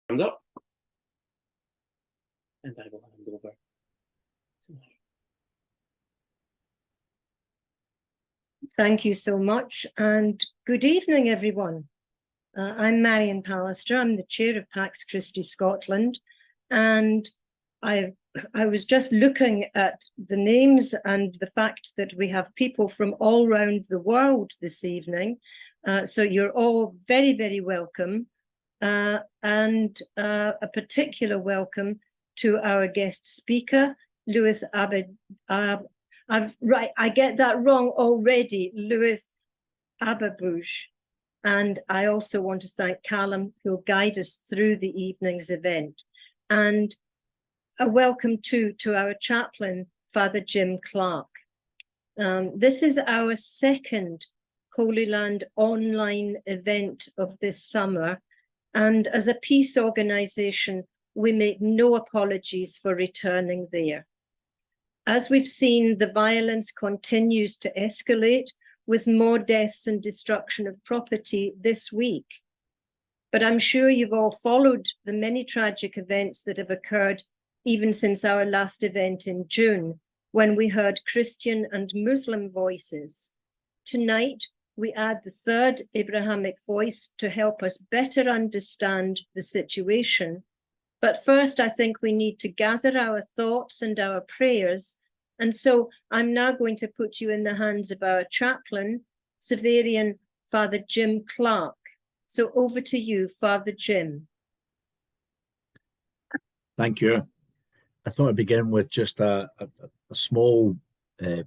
Hands up. And I will hand over. Thank you so much, and good evening, everyone. I'm Marion Pallister. I'm the chair of Pax Christi Scotland, and I was just looking at the names and the fact that we have people from all around the world this evening. So you're all very, very welcome, and a particular welcome to our guest speaker, Luiz Aberbuj. I get that wrong already, Luiz Aberbuj. And I also want to thank Callum, who will guide us through the evening's event. And a welcome too to our chaplain, Father Jim Clark. This is our second Holy Land online event of this summer. And as a peace organisation, we make no apologies for returning there. As we've seen, the violence continues to escalate with more deaths and destruction of property this week. But I'm sure you've all followed the many tragic events that have occurred even since our last event in June, when we heard Christian and Muslim voices. Tonight, we add the third Abrahamic voice to help us better understand the situation. But first, I think we need to gather our thoughts and our prayers. And so I'm now going to put you in the hands of our chaplain, Severian Father Jim Clark. So over to you, Father Jim. Thank you. I thought I'd begin with just a small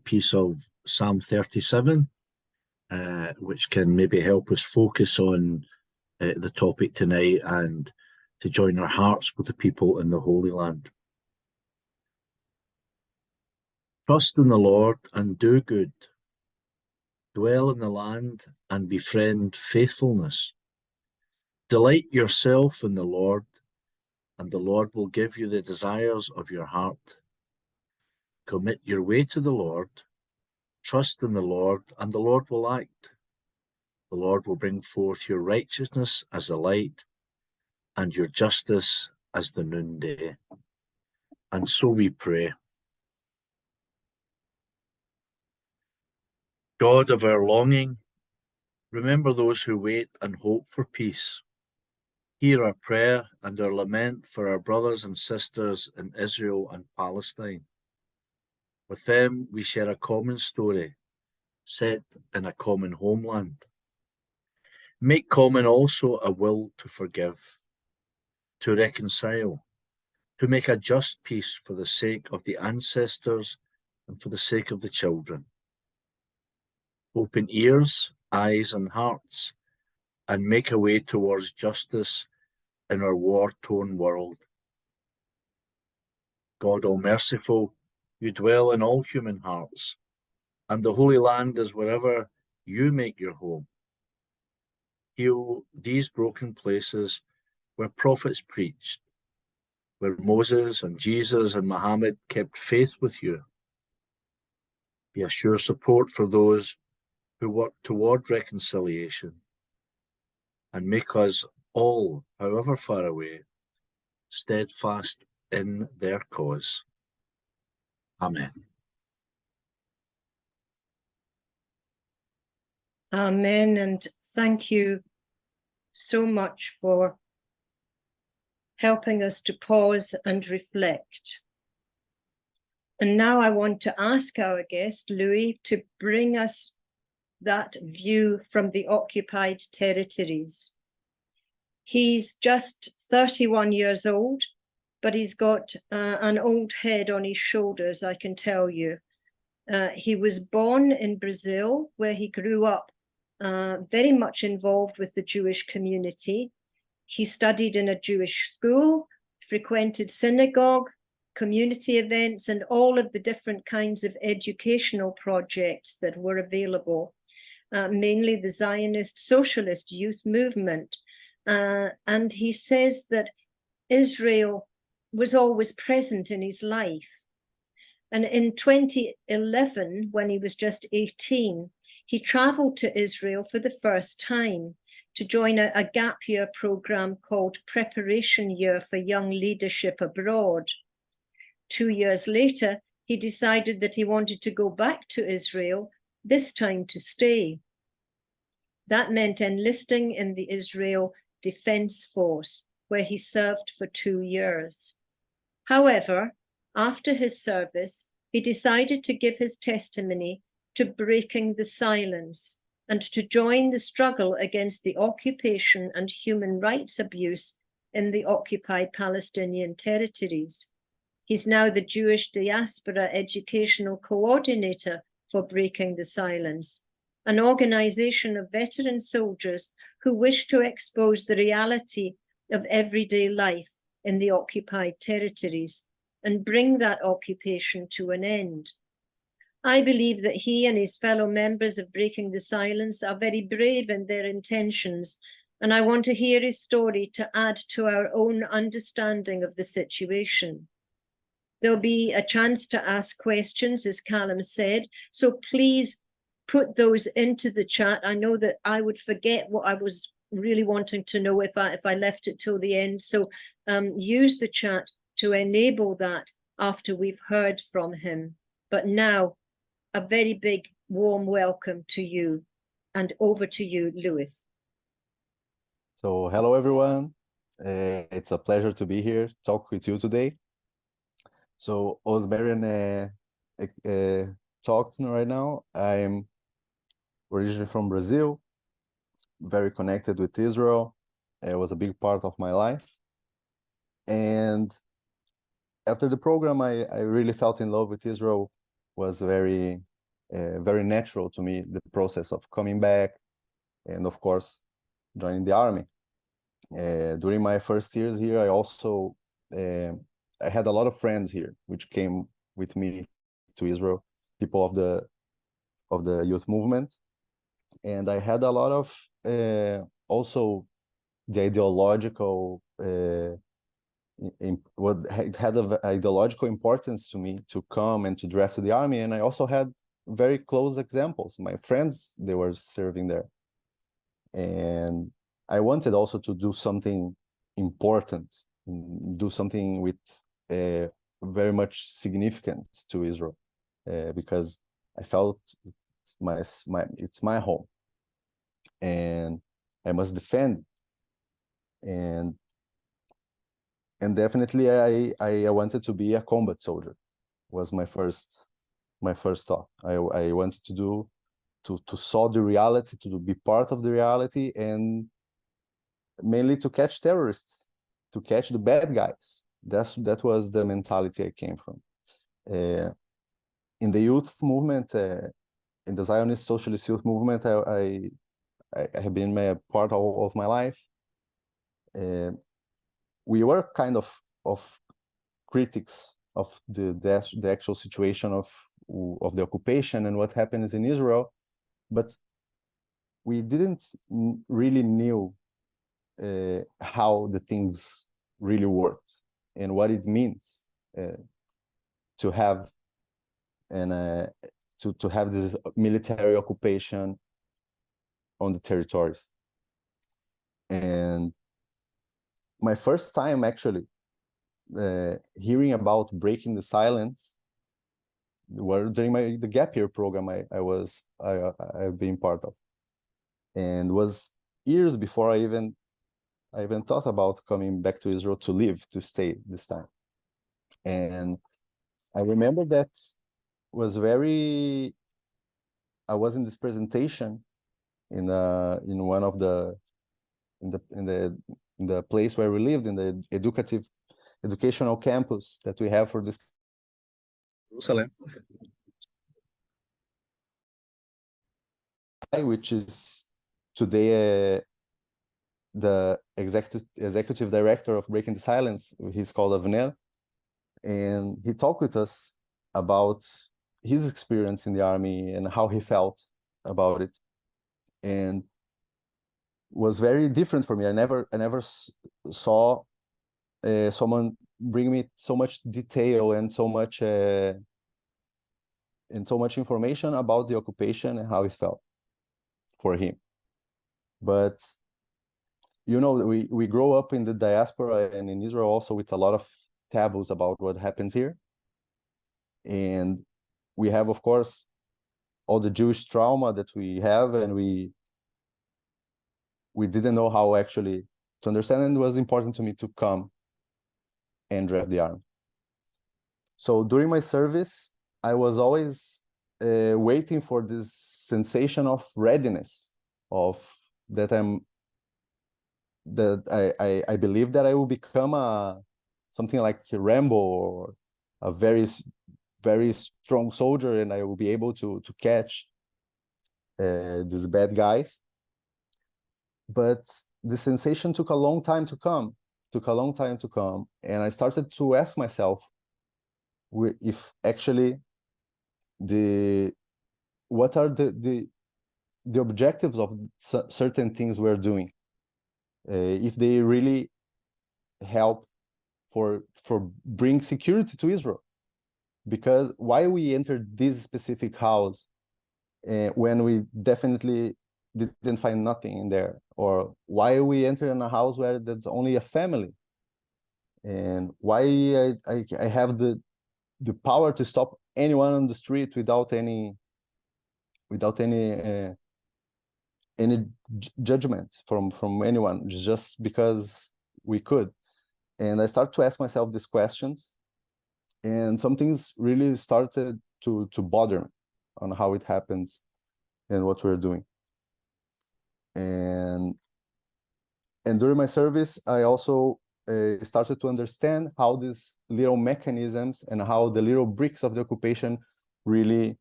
piece of Psalm 37, which can maybe help us focus on the topic tonight and to join our hearts with the people in the Holy Land. Trust in the Lord and do good. Dwell in the land and befriend faithfulness. Delight yourself in the Lord, and the Lord will give you the desires of your heart. Commit your way to the Lord. Trust in the Lord, and the Lord will act. The Lord will bring forth your righteousness as the light, and your justice as the noonday. And so we pray. God of our longing, remember those who wait and hope for peace. Hear our prayer and our lament for our brothers and sisters in Israel and Palestine. With them we share a common story, set in a common homeland. Make common also a will to forgive, to reconcile, to make a just peace for the sake of the ancestors and for the sake of the children. Open ears, eyes, and hearts, and make a way towards justice in our war-torn world. God all-merciful, you dwell in all human hearts, and the Holy Land is wherever you make your home. Heal these broken places where prophets preached, where Moses and Jesus and Muhammad kept faith with you. Be a sure support for those who work toward reconciliation, and make us all, however far away, steadfast in their cause. Amen. Amen, and thank you so much for helping us to pause and reflect. And now I want to ask our guest, Louis, to bring us that view from the occupied territories. He's just 31 years old, but he's got an old head on his shoulders, I can tell you. He was born in Brazil, where he grew up very much involved with the Jewish community. He studied in a Jewish school, frequented synagogue, community events, and all of the different kinds of educational projects that were available, mainly the Zionist Socialist Youth Movement. And he says that Israel was always present in his life. And in 2011, when he was just 18, he traveled to Israel for the first time to join a gap year program called Preparation Year for Young Leadership Abroad. 2 years later, he decided that he wanted to go back to Israel, this time to stay. That meant enlisting in the Israel Defense Force, where he served for 2 years. However, after his service, he decided to give his testimony to breaking the silence and to join the struggle against the occupation and human rights abuse in the occupied Palestinian territories. He's now the Jewish Diaspora Educational Coordinator for Breaking the Silence, an organization of veteran soldiers who wish to expose the reality of everyday life in the occupied territories and bring that occupation to an end. I believe that he and his fellow members of Breaking the Silence are very brave in their intentions, and I want to hear his story to add to our own understanding of the situation. There'll be a chance to ask questions, as Callum said, so please put those into the chat. I know that I would forget what I was really wanting to know if I left it till the end, so use the chat to enable that after we've heard from him. But now, a very big warm welcome to you, and over to you, Luiz. So hello everyone, it's a pleasure to be here, talk with you today. So as Marian talked right now, I'm originally from Brazil, very connected with Israel. It was a big part of my life. And after the program, I really felt in love with Israel. Was very natural to me, the process of coming back and of course joining the army. During my first years here, I also I had a lot of friends here which came with me to Israel, people of the youth movement, and I had a lot of also the ideological it had an ideological importance to me to come and to draft to the army. And I also had very close examples. My friends, they were serving there. And I wanted also to do something important, do something with very much significance to Israel, because I felt it's my home and I must defend. And definitely I wanted to be a combat soldier. Was my first thought. I wanted to saw the reality, to be part of the reality, and mainly to catch terrorists, to catch the bad guys. That was the mentality I came from. In the youth movement, in the Zionist Socialist Youth Movement, I have been a part of my life. We were kind of critics of the actual situation of the occupation and what happens in Israel, but we didn't really knew how the things really worked and what it means to have to have this military occupation on the territories. And my first time actually hearing about breaking the silence were during the gap year program I've been part of, and was years before I even thought about coming back to Israel to live, to stay this time. And I remember that I was in this presentation in one of the in the place where we lived, in the educational campus that we have for this Jerusalem, which is today the executive director of Breaking the Silence. He's called Avner, and he talked with us about his experience in the army and how he felt about it, and was very different for me. I never saw someone bring me so much detail and so much information about the occupation and how it felt for him. But we grow up in the diaspora and in Israel also with a lot of taboos about what happens here. And we have, of course, all the Jewish trauma that we have, and we didn't know how actually to understand, and it was important to me to come and draft the army. So during my service, I was always waiting for this sensation of readiness, of that I believe that I will become something like a Rambo or a very strong soldier, and I will be able to catch these bad guys. But the sensation took a long time to come, and I started to ask myself if actually what are the objectives of certain things we're doing, if they really help for bring security to Israel. Because why we entered this specific house when we definitely didn't find nothing in there, or why we entered in a house where there's only a family, and why I have the power to stop anyone on the street without any judgment from anyone, just because we could. And I start to ask myself these questions, and some things really started to bother me on how it happens and what we're doing. And during my service, I also started to understand how these little mechanisms and how the little bricks of the occupation really,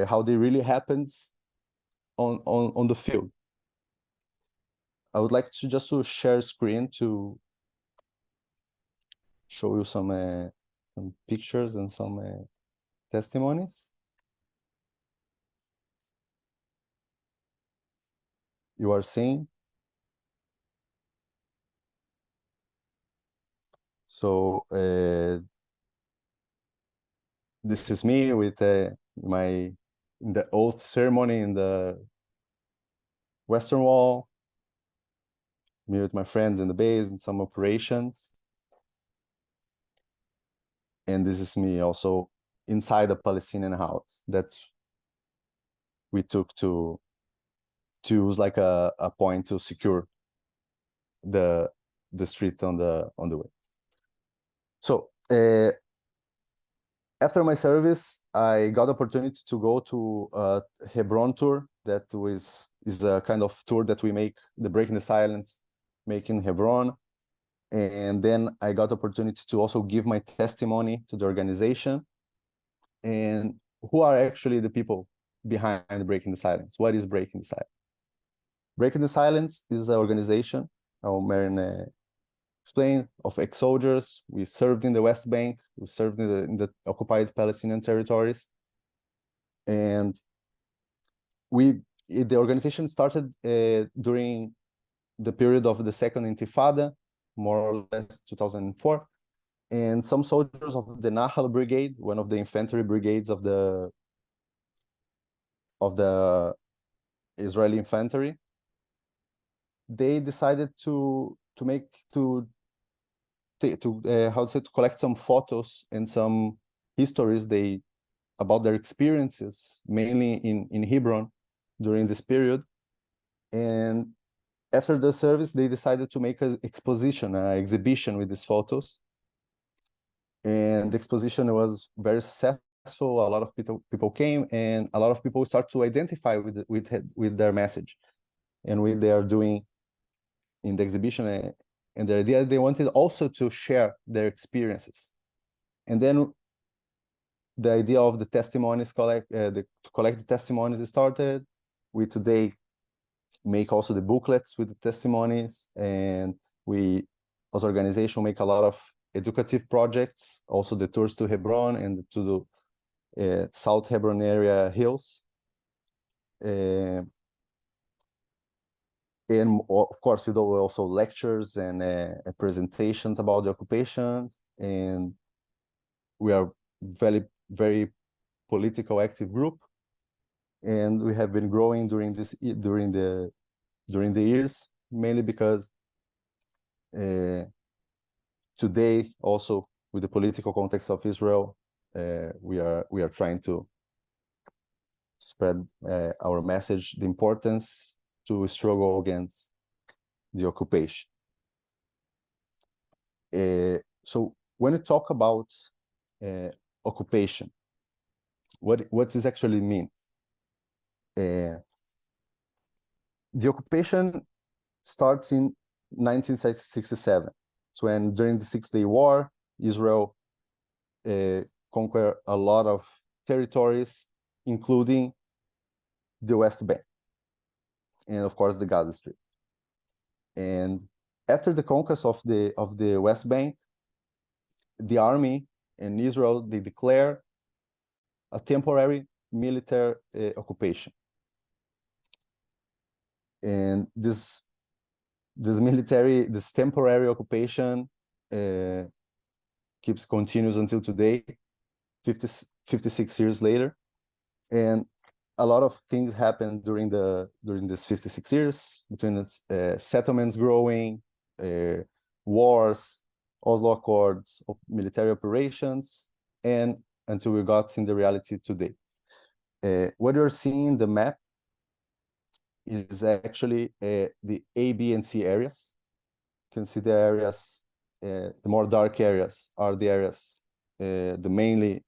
how they really happens on the field. I would like to just to share screen to show you some pictures and some testimonies. You are seeing. So this is me with in the oath ceremony in the Western Wall, me with my friends in the base and some operations. And this is me also inside a Palestinian house that we took to use like a point to secure the street on the way. So after my service, I got the opportunity to go to a Hebron tour. That is a kind of tour that we make, the Breaking the Silence, making Hebron. And then I got the opportunity to also give my testimony to the organization. And who are actually the people behind Breaking the Silence? What is Breaking the Silence? Breaking the Silence is an organization, Marian explained, of ex-soldiers. We served in the West Bank, we served in the occupied Palestinian territories. And the organization started during the period of the Second Intifada, more or less 2004. And some soldiers of the Nahal Brigade, one of the infantry brigades of the Israeli infantry, they decided to collect some photos and some histories about their experiences, mainly in Hebron during this period. And after the service, they decided to make an exhibition with these photos. And the exposition was very successful. A lot of people came, and a lot of people start to identify with their message and what they are doing in the exhibition. And the idea, they wanted also to share their experiences. And then the idea of the testimonies to collect the testimonies started. We today make also the booklets with the testimonies, and we as organization make a lot of educative projects, also the tours to Hebron and to the South Hebron area hills. And of course, we do also lectures and presentations about the occupation. And we are very political active group, and we have been growing during the years. mainly because today, also with the political context of Israel, we are trying to spread our message, the importance to struggle against the occupation. So when you talk about occupation, what does actually mean? The occupation starts in 1967. It's when, during the Six-Day War, Israel conquered a lot of territories, including the West Bank, and of course the Gaza Strip. And after the conquest of the West Bank, the army in Israel, they declare a temporary military occupation. And this temporary occupation continues until today, 56 years later. And a lot of things happened during this 56 years, between settlements growing, wars, Oslo Accords, military operations, and until we got in the reality today. What you're seeing in the map is actually the A, B, and C areas. You can see the areas, the more dark areas are the areas, the mainly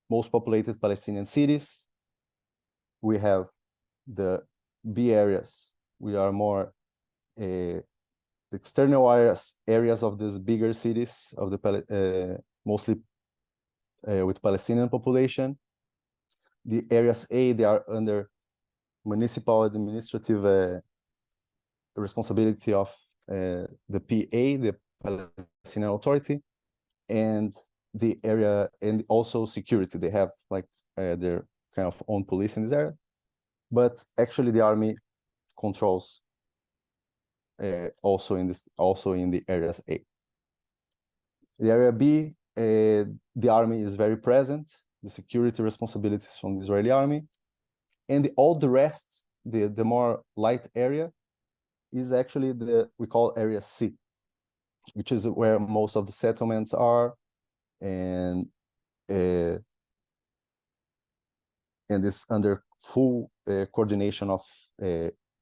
most populated Palestinian cities. We have the B areas. We are more the external areas of these bigger cities of the mostly with Palestinian population. The areas A, they are under municipal administrative responsibility of the PA, the Palestinian Authority, and the area, and also security. They have like their kind of own police in this area, but actually the army controls also in the areas A. The area B, the army is very present. The security responsibilities from the Israeli army, and all the rest, the more light area, is actually we call area C, which is where most of the settlements are, and is under full coordination of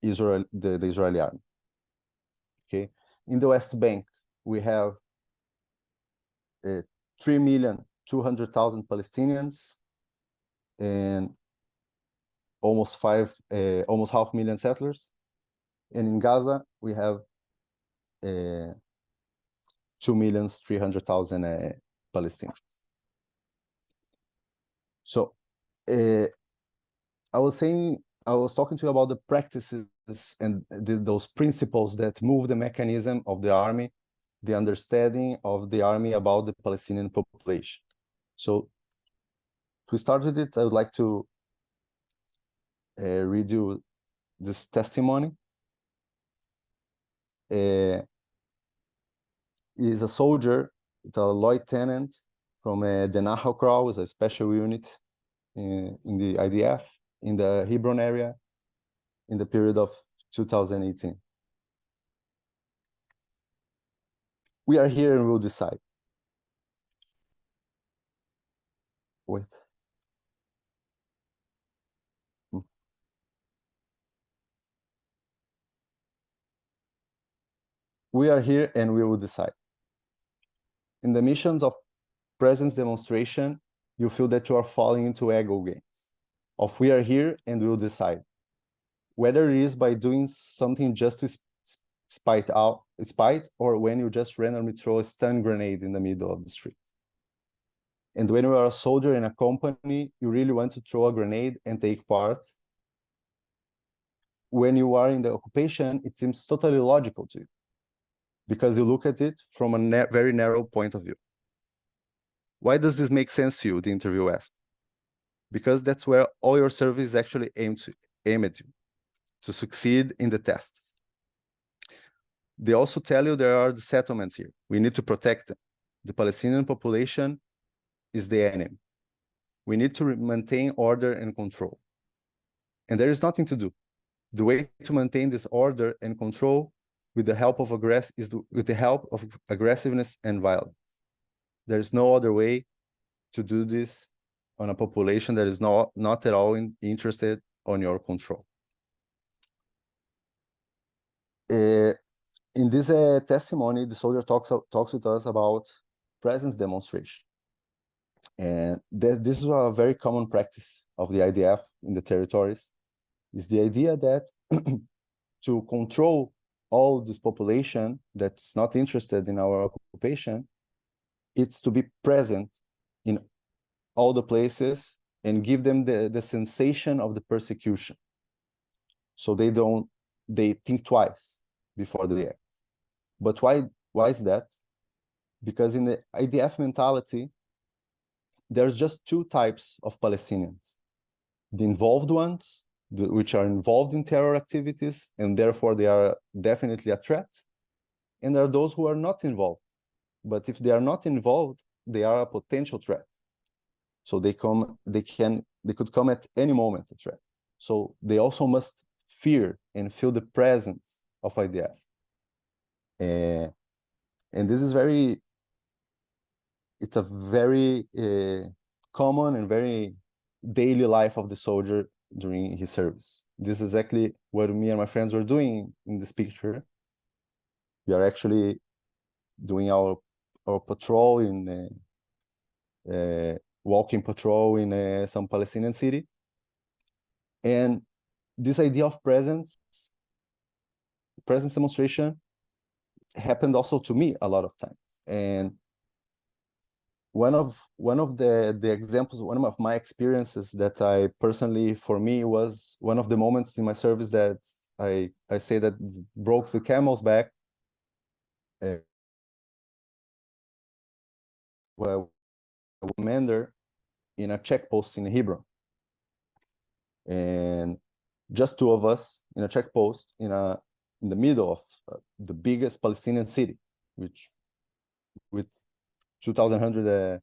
Israel, the Israeli army. Okay, in the West Bank we have 3,200,000 Palestinians and almost 500,000 settlers, and in Gaza we have 2,300,000 Palestinians. So I was talking to you about the practices and those principles that move the mechanism of the army, the understanding of the army about the Palestinian population. So to start with it, I would like to read you this testimony. He is a soldier, a lieutenant from the Nahal Kraal, is a special unit in the IDF in the Hebron area in the period of 2018. We are here and we'll decide. Wait. We are here and we will decide. In the missions of presence demonstration, you feel that you are falling into ego games of we are here and we will decide. Whether it is by doing something just to spite, or when you just randomly throw a stun grenade in the middle of the street. And when you are a soldier in a company, you really want to throw a grenade and take part. When you are in the occupation, it seems totally logical to you, because you look at it from a very narrow point of view. Why does this make sense to you, the interview asked? Because that's where all your service actually aim at you, to succeed in the tests. They also tell you there are the settlements here. We need to protect them. The Palestinian population is the enemy. We need to maintain order and control. And there is nothing to do. The way to maintain this order and control with the help of aggressiveness and violence. There's no other way to do this on a population that is not at all interested on your control. In this testimony, the soldier talks with us about presence demonstration. And this is a very common practice of the IDF in the territories, is the idea that to control all this population that's not interested in our occupation, it's to be present in all the places and give them the sensation of the persecution. So they think twice before they act. But why is that? Because in the IDF mentality, there's just two types of Palestinians. The involved ones, which are involved in terror activities, and therefore they are definitely a threat. And there are those who are not involved. But if they are not involved, they are a potential threat. So they could come at any moment, a threat. So they also must fear and feel the presence of IDF. And this is it's a very common and very daily life of the soldier during his service. This is exactly what me and my friends were doing in this picture. We are actually doing our patrol in walking patrol in some Palestinian city. And this idea of presence demonstration happened also to me a lot of times. And one of the examples, one of my experiences that I personally, for me, was one of the moments in my service that I say that broke the camel's back. Well, a commander in a checkpost in Hebron, and just two of us in a checkpost in the middle of the biggest Palestinian city, which with 2,100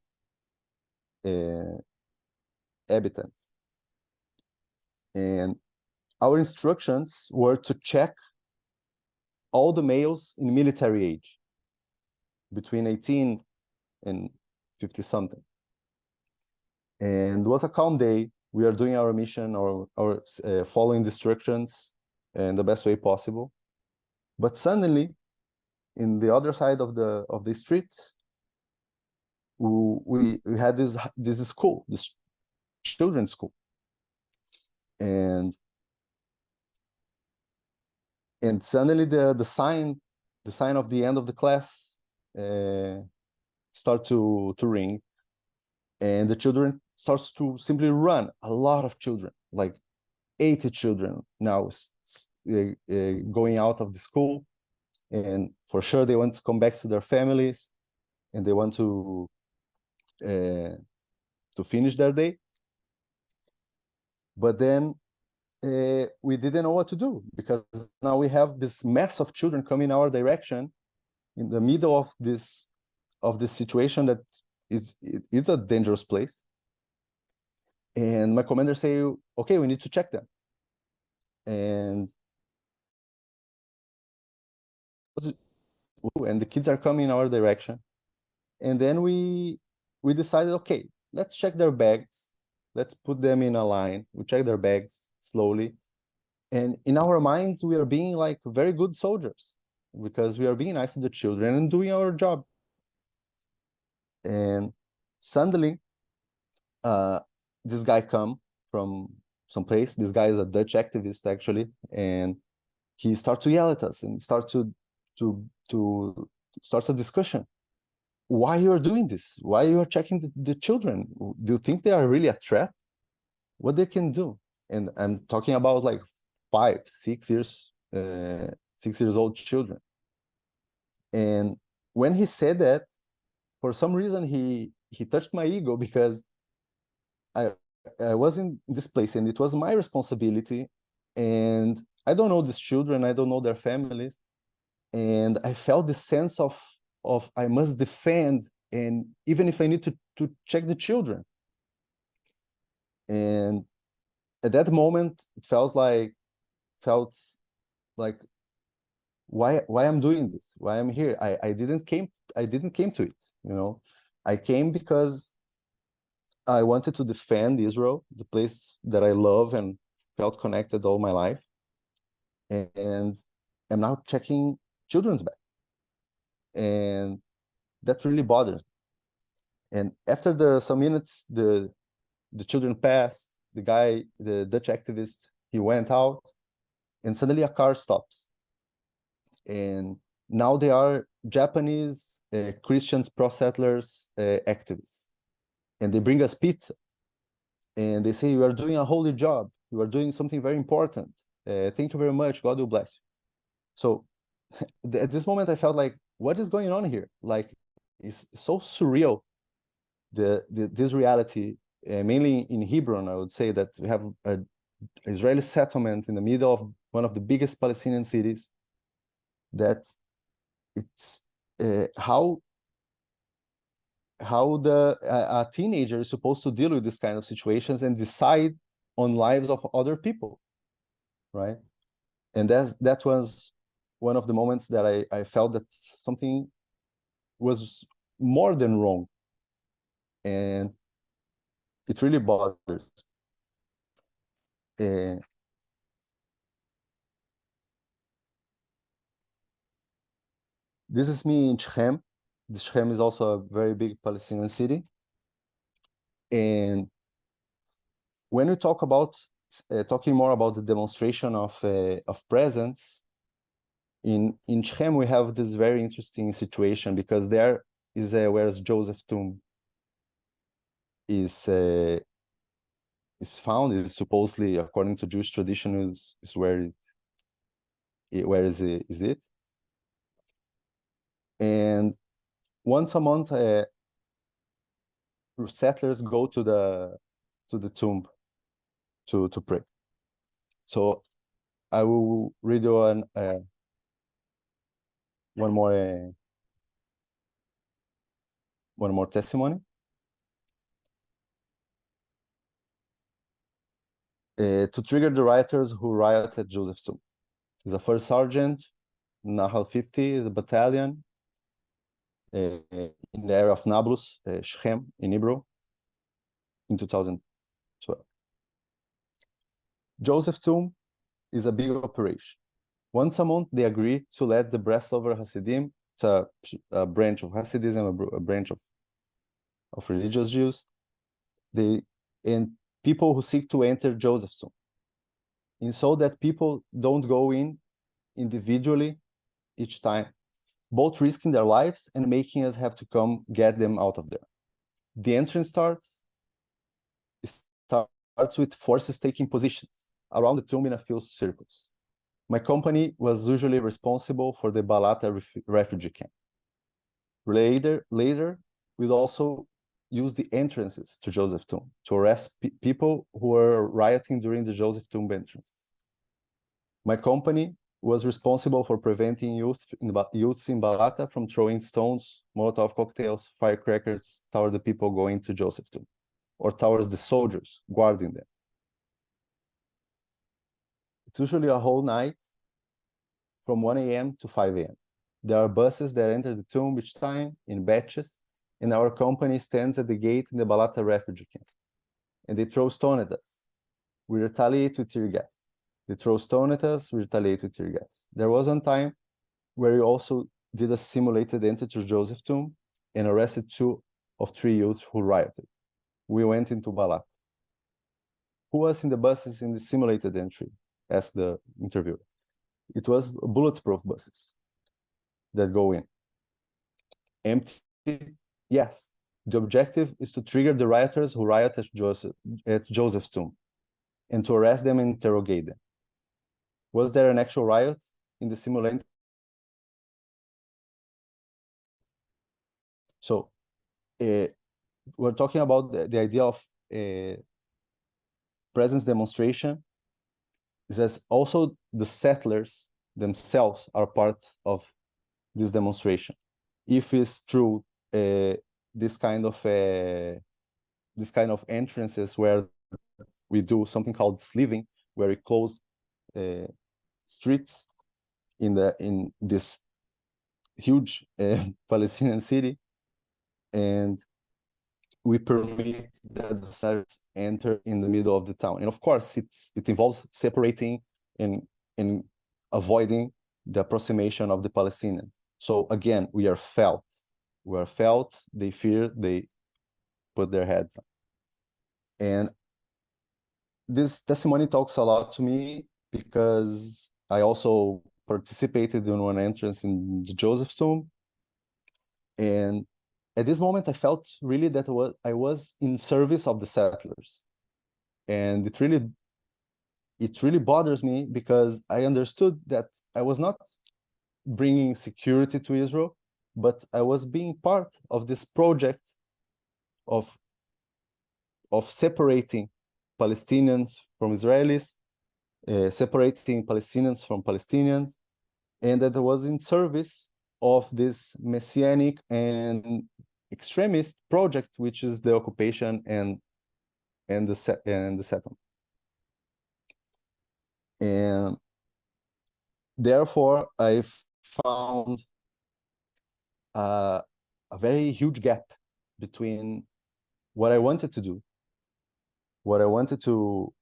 inhabitants. And our instructions were to check all the males in military age, between 18 and 50 something. And it was a calm day. We are doing our mission, or following the instructions in the best way possible. But suddenly, in the other side of the street, we had this school, this children's school, and suddenly the sign of the end of the class start to ring, and the children starts to simply run. A lot of children, like 80 children now, going out of the school, and for sure they want to come back to their families, and they want to finish their day. But then we didn't know what to do, because now we have this mass of children coming our direction in the middle of this situation that it's a dangerous place. And my commander say, okay, we need to check them. And the kids are coming in our direction. And then we decided, okay, let's check their bags. Let's put them in a line. We check their bags slowly. And in our minds, we are being like very good soldiers, because we are being nice to the children and doing our job. And suddenly, this guy come from some place. This guy is a Dutch activist, actually, and he starts to yell at us and starts a discussion. Why you are doing this? Why you are checking the children? Do you think they are really a threat? What they can do? And I'm talking about like 5, 6 years, 6 years old children. And when he said that, for some reason he touched my ego, because I was in this place and it was my responsibility, and I don't know these children, I don't know their families, and I felt the sense of I must defend, and even if I need to check the children. And at that moment, it felt like why I'm doing this, why I'm here. I didn't came to it, you know. I came because I wanted to defend Israel, the place that I love and felt connected all my life, and I'm now checking children's back, and that really bothered. And after some minutes, the children passed. The Dutch activist, he went out, and suddenly a car stops. And now they are Japanese Christians, pro-settlers, activists, and they bring us pizza, and they say, "You are doing a holy job. You are doing something very important. Thank you very much. God will bless you." So at this moment, I felt like, what is going on here? Like, it's so surreal. This reality, mainly in Hebron, I would say that we have an Israeli settlement in the middle of one of the biggest Palestinian cities. That it's how a teenager is supposed to deal with this kind of situations and decide on lives of other people, right? And that was one of the moments that I felt that something was more than wrong, and it really bothered. This is me in Shechem. Shechem is also a very big Palestinian city, and when we talk about talking more about the demonstration of presence in Shechem, we have this very interesting situation, because there is where Joseph's tomb is found. Is supposedly, according to Jewish tradition, is where is it? And once a month, settlers go to the tomb to pray. So I will read you one more testimony. To trigger the rioters who rioted at Joseph's tomb. He's a first sergeant, Nahal 50, the battalion, in the area of Nablus, Shechem, in Hebrew, in 2012. Joseph's tomb is a big operation. Once a month, they agree to let the Breslover Hasidim, it's a branch of Hasidism, a branch of religious Jews, and people who seek to enter Joseph's tomb, and so that people don't go in individually each time, both risking their lives and making us have to come get them out of there. The entrance starts with forces taking positions around the tomb in a few circles. My company was usually responsible for the Balata refugee camp. Later, we'd also use the entrances to Joseph's tomb to arrest people who were rioting during the Joseph's tomb entrances. My company was responsible for preventing youths in Balata from throwing stones, Molotov cocktails, firecrackers toward the people going to Joseph's tomb, or towards the soldiers guarding them. It's usually a whole night from 1 a.m. to 5 a.m. There are buses that enter the tomb each time in batches, and our company stands at the gate in the Balata refugee camp. And they throw stone at us. We retaliate with tear gas. They throw stone at us, we retaliate with tear gas. There was one time where we also did a simulated entry to Joseph's tomb and arrested 2 of 3 youths who rioted. We went into Balata. Who was in the buses in the simulated entry? Asked the interviewer. It was bulletproof buses that go in. Empty? Yes. The objective is to trigger the rioters who riot at Joseph's tomb and to arrest them and interrogate them. Was there an actual riot in the simulated? So we're talking about the idea of presence demonstration. It says also the settlers themselves are part of this demonstration. If it's true, this kind of entrances where we do something called sleeving, where we close streets, in this huge Palestinian city, and we permit that the settlers enter in the middle of the town. And of course, it involves separating and avoiding the approximation of the Palestinians. So again, we are felt. They fear, they put their heads on. And this testimony talks a lot to me because I also participated in one entrance in the Joseph's tomb. And at this moment, I felt really that I was in service of the settlers. And it really bothers me because I understood that I was not bringing security to Israel, but I was being part of this project of separating Palestinians from Israelis, separating Palestinians from Palestinians, and that I was in service of this messianic and extremist project, which is the occupation and the settlement. And therefore, I found a very huge gap between what I wanted to do, what I wanted to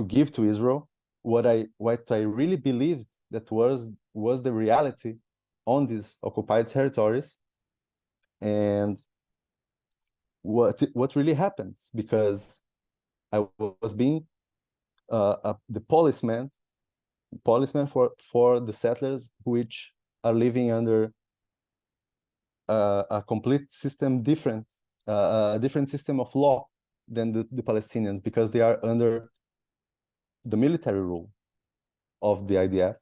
give to Israel, what I really believed that was the reality on these occupied territories, and what really happens, because I was being the policeman for the settlers, which are living under a complete system, a different system of law than the Palestinians, because they are under the military rule of the IDF,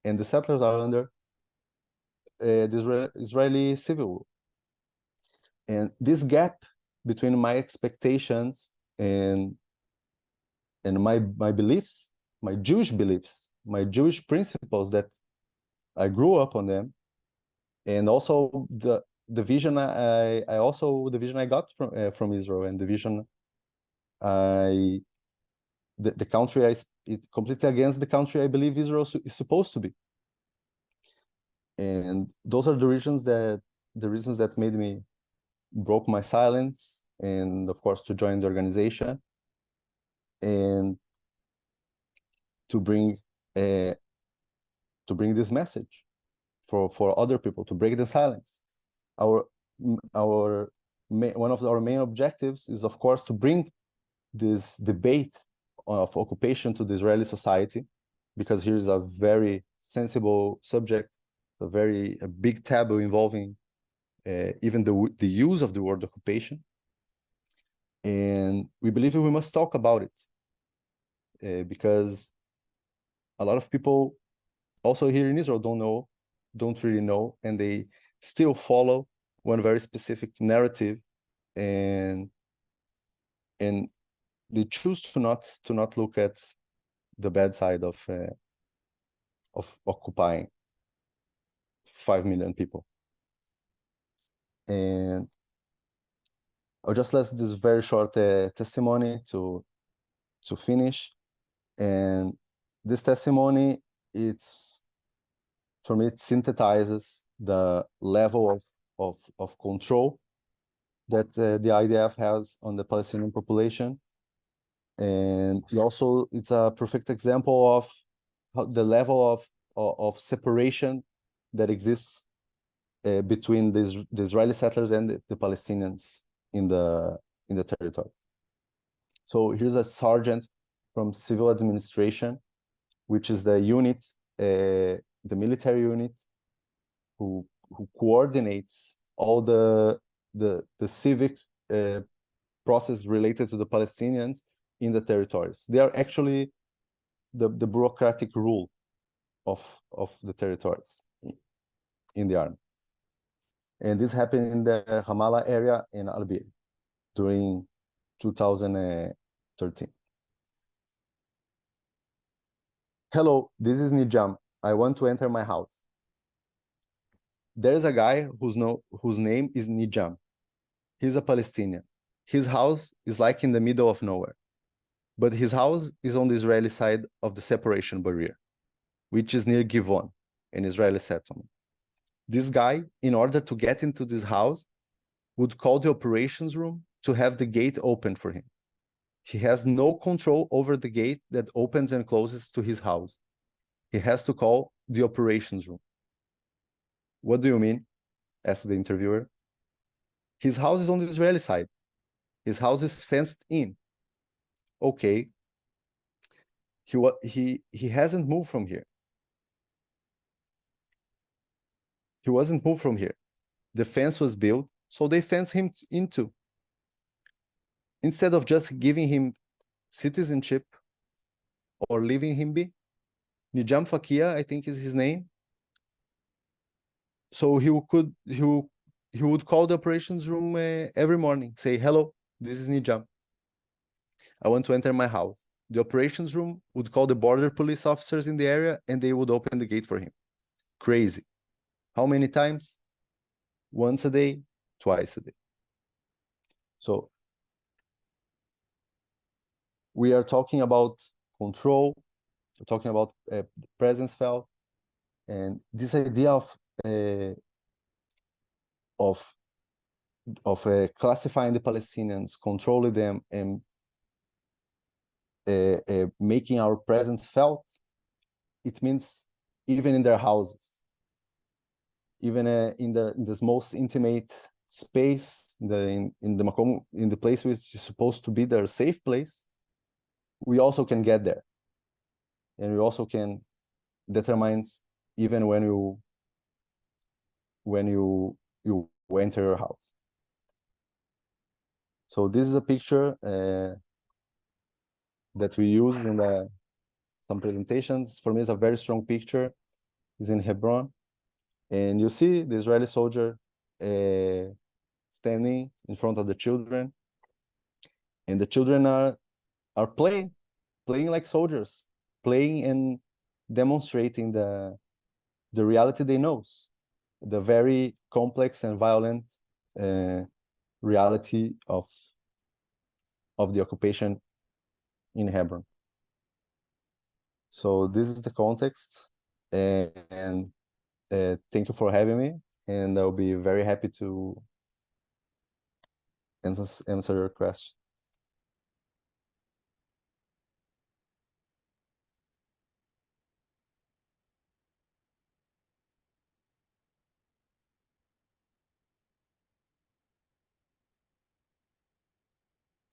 and the settlers are under the Israeli civil rule. And this gap between my expectations and my beliefs, my Jewish beliefs, my Jewish principles that I grew up on them, and also the vision I got from Israel, and the vision the country it's completely against the country I believe Israel is supposed to be. And those are the reasons that made me broke my silence, and of course to join the organization and to bring this message for other people, to break the silence. One of our main objectives is, of course, to bring this debate of occupation to the Israeli society, because here's a very sensible subject, a big taboo involving even the use of the word occupation. And we believe we must talk about it because a lot of people also here in Israel don't really know, and they still follow one very specific narrative, and they choose to not look at the bad side of occupying 5 million people. And I'll just let this very short testimony to finish. And this testimony, for me, it synthesizes the level of control that the IDF has on the Palestinian population. And it's a perfect example of how the level of separation that exists between the Israeli settlers and the Palestinians in the territory. So here's a sergeant from civil administration, which is the unit, the military unit, who coordinates all the civic process related to the Palestinians in the territories. They are actually the bureaucratic rule of the territories in the army. And this happened in the Ramallah area in Al-Bir during 2013. Hello, this is Nijam. I want to enter my house. There's a guy whose name is Nijam. He's a Palestinian. His house is like in the middle of nowhere. But his house is on the Israeli side of the separation barrier, which is near Givon. an Israeli settlement. This guy, in order to get into this house, would call the operations room to have the gate open for him. He has no control over the gate that opens and closes to his house. He has to call the operations room. What do you mean? Asked the interviewer. His house is on the Israeli side. His house is fenced in. Okay. He hasn't moved from here. He wasn't moved from here. The fence was built, so they fenced him in too. Instead of just giving him citizenship or leaving him be, Nijam Fakia, I think is his name. So he would call the operations room every morning, say, hello, this is Nijam. I want to enter my house. The operations room would call the border police officers in the area and they would open the gate for him. Crazy. How many times? Once a day, twice a day. So we are talking about control, we're talking about presence felt, and this idea of classifying the Palestinians, controlling them, and making our presence felt. It means even in their houses, even in this most intimate space, in the place which is supposed to be their safe place, we also can get there, and we also can determine even when you enter your house. So this is a picture that we use in some presentations. For me, it's a very strong picture. It's in Hebron, and you see the Israeli soldier standing in front of the children, and the children are playing like soldiers, playing and demonstrating the reality they know, the very complex and violent reality of the occupation in Hebron. So this is the context, and thank you for having me, and I'll be very happy to answer your question.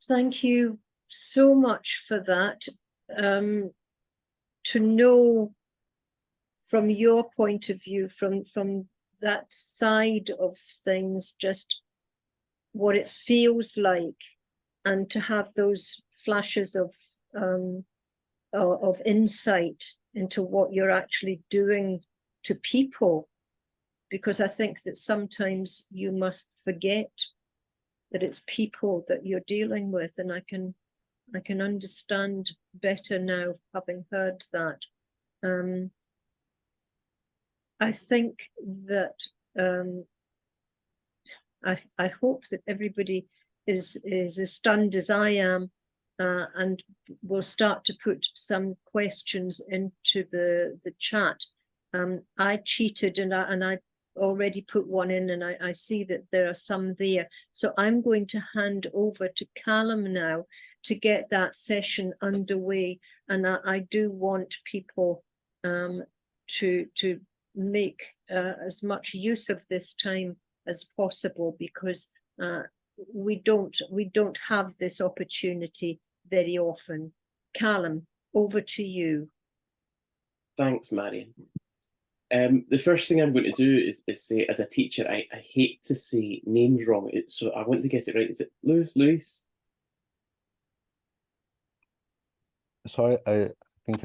Thank you so much for that. To know from your point of view, from that side of things, just what it feels like, and to have those flashes of insight into what you're actually doing to people, because I think that sometimes you must forget that it's people that you're dealing with, and I can understand better now, having heard that. I think that I hope that everybody is as stunned as I am, and will start to put some questions into the chat. I cheated and I already put one in, and I see that there are some there. So I'm going to hand over to Callum now to get that session underway. And I do want people to make as much use of this time as possible, because we don't have this opportunity very often. Callum, over to you. Thanks, Marion. The first thing I'm going to do is say, as a teacher, I hate to say names wrong, so I want to get it right. Is it Luis? Sorry, I think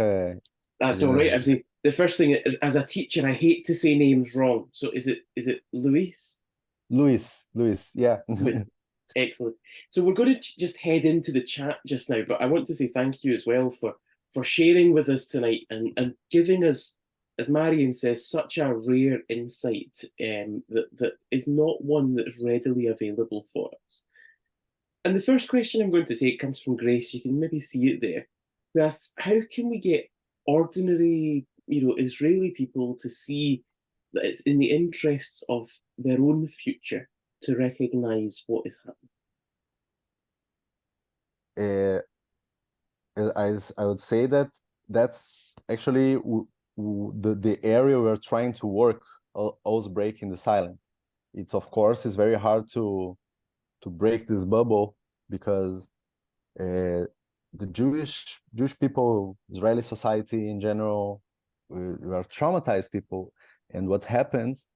That's all right. I think the first thing is, as a teacher, I hate to say names wrong. So is it Luis? Luis, yeah. Excellent. So we're going to just head into the chat just now, but I want to say thank you as well for sharing with us tonight and giving us, as Marion says, such a rare insight that is not one that's readily available for us. And the first question I'm going to take comes from Grace. You can maybe see it there. Who asks, how can we get ordinary Israeli people to see that it's in the interests of their own future to recognise what is happening? I would say that that's actually the area we're trying to work, always breaking the silence. It's, of course, it's very hard to break this bubble because the Jewish people, Israeli society in general, we are traumatized people, and what happens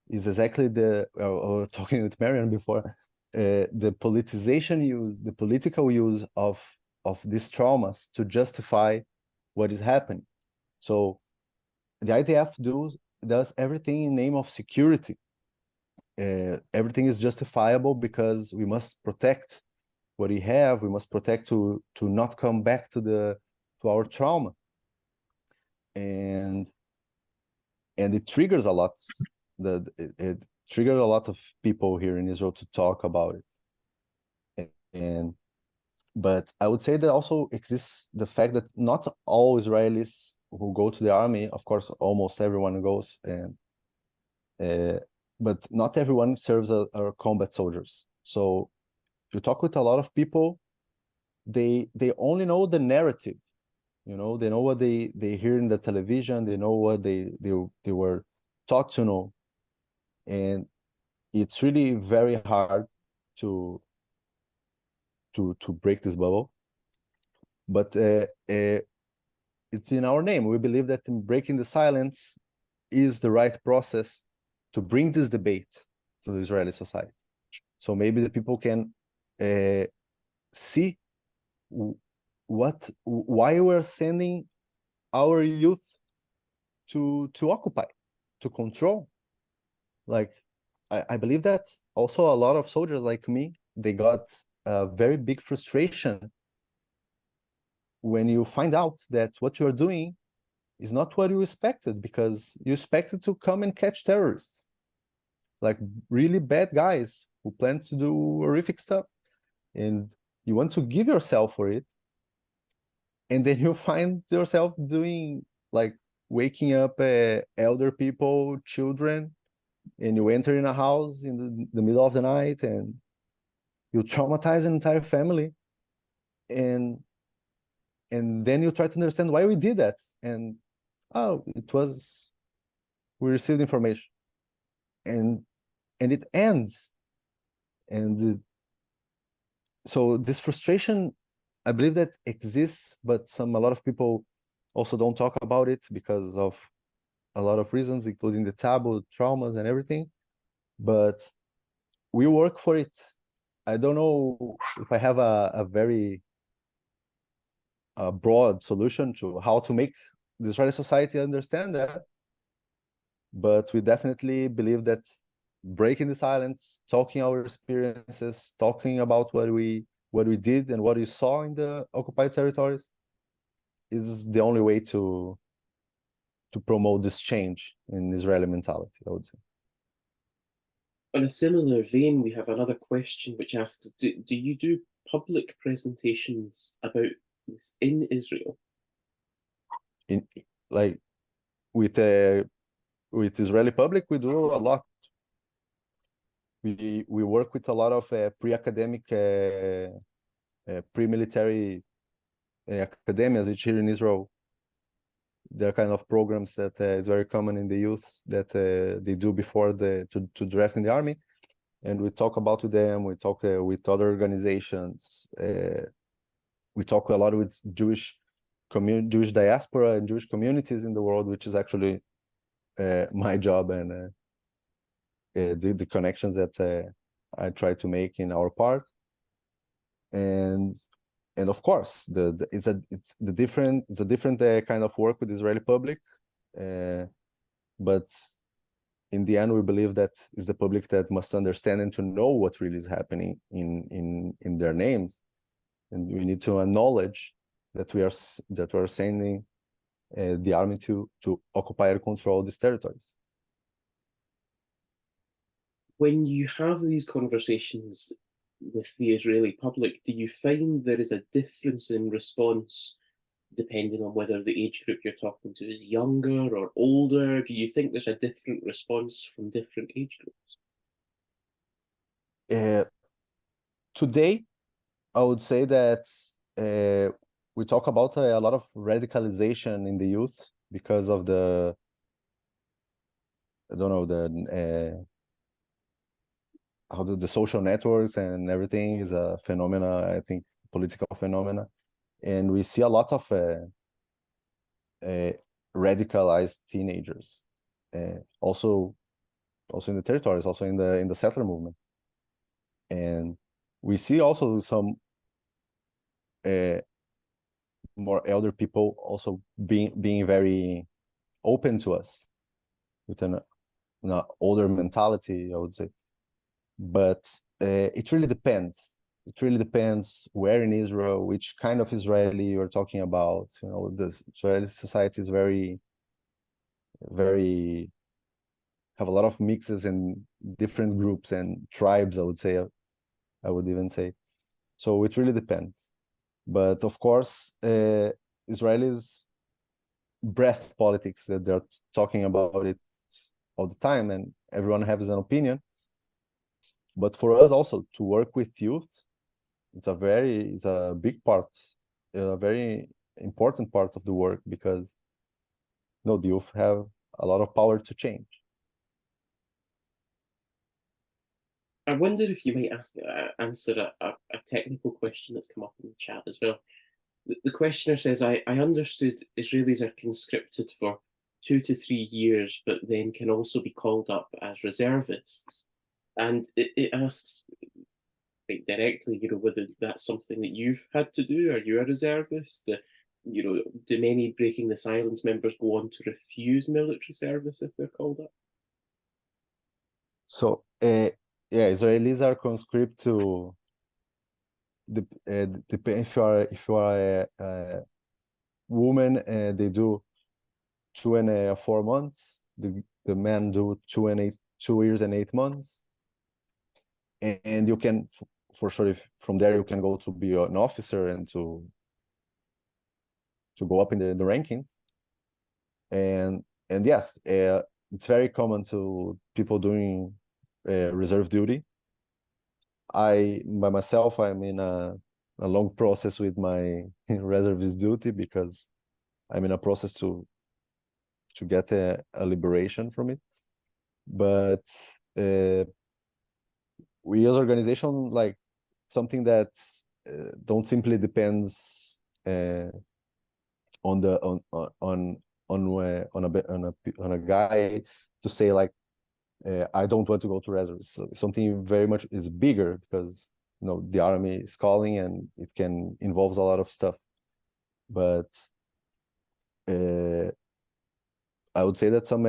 is exactly talking with Marian before, the politicization the political use of these traumas to justify what is happening. So the IDF does everything in name of security. Everything is justifiable because we must protect what we have. We must protect to not come back to our trauma, and it triggers a lot. It triggered a lot of people here in Israel to talk about it. But I would say that also exists the fact that not all Israelis who go to the army, of course, almost everyone goes, but not everyone serves as combat soldiers. So you talk with a lot of people, they only know the narrative. They know what they hear in the television, they know what they were taught to know, and it's really very hard to break this bubble. But it's in our name. We believe that in breaking the silence is the right process to bring this debate to the Israeli society. So maybe the people can see why we're sending our youth to occupy, to control. Like, I believe that also a lot of soldiers like me, they got a very big frustration when you find out that what you're doing is not what you expected, because you expected to come and catch terrorists, like really bad guys who plan to do horrific stuff, and you want to give yourself for it, and then you find yourself doing, like, waking up elder people, children, and you enter in a house in the middle of the night and you traumatize an entire family, and then you try to understand why we did that, and we received information, and it ends. And so this frustration, I believe that exists, but a lot of people also don't talk about it because of a lot of reasons, including the taboo, traumas, and everything. But we work for it. I don't know if I have a very broad solution to how to make the Israeli society understand that, but we definitely believe that breaking the silence, talking our experiences, talking about what we did and what we saw in the occupied territories is the only way to promote this change in Israeli mentality, I would say. On a similar vein, we have another question which asks, do you do public presentations about this in Israel? Like with Israeli public, we do a lot. We work with a lot of pre-academic, pre-military academias, which here in Israel, there are kind of programs that is very common in the youth that they do before to draft in the army, and we talk about with them. We talk with other organizations. We talk a lot with Jewish diaspora and Jewish communities in the world, which is actually my job, and the connections that I try to make in our part. And of course, it's a different kind of work with the Israeli public, but in the end, we believe that it's the public that must understand and to know what really is happening in their names, and we need to acknowledge that we are sending the army to occupy and control these territories. When you have these conversations with the Israeli public, do you find there is a difference in response depending on whether the age group you're talking to is younger or older? Do you think there's a different response from different age groups? Today, I would say that we talk about a lot of radicalization in the youth because of the, I don't know, the how do the social networks and everything is a phenomena, I think, political phenomena, and we see a lot of radicalized teenagers, also in the territories, also in the settler movement, and we see also some more elder people also being very open to us with an older mentality, I would say. But it really depends. It really depends where in Israel, which kind of Israeli you're talking about. You know, the Israeli society is very, very, have a lot of mixes and different groups and tribes, I would say, I would even say. So it really depends. But of course, Israelis breath politics, that they're talking about it all the time and everyone has an opinion. But for us also to work with youth, it's a big part, a very important part of the work, because the youth have a lot of power to change. I wonder if you might answer a technical question that's come up in the chat as well. The questioner says, I understood Israelis are conscripted for 2 to 3 years, but then can also be called up as reservists. And it asks quite directly, whether that's something that you've had to do. Are you a reservist? Do many Breaking the Silence members go on to refuse military service if they're called up? So, yeah, Israelis are conscript to if you are a woman, they do 2 and 4 months. The men do 2 years and 8 months, and you can, for sure, if from there you can go to be an officer and to go up in the rankings. And yes, it's very common to people doing reserve duty. By myself, I'm in a long process with my reservist duty, because I'm in a process to get a liberation from it. But we as organization, like, something that don't simply depends on a guy to say, like, I don't want to go to reserves. So something very much is bigger, because the army is calling and it can involves a lot of stuff. But I would say that some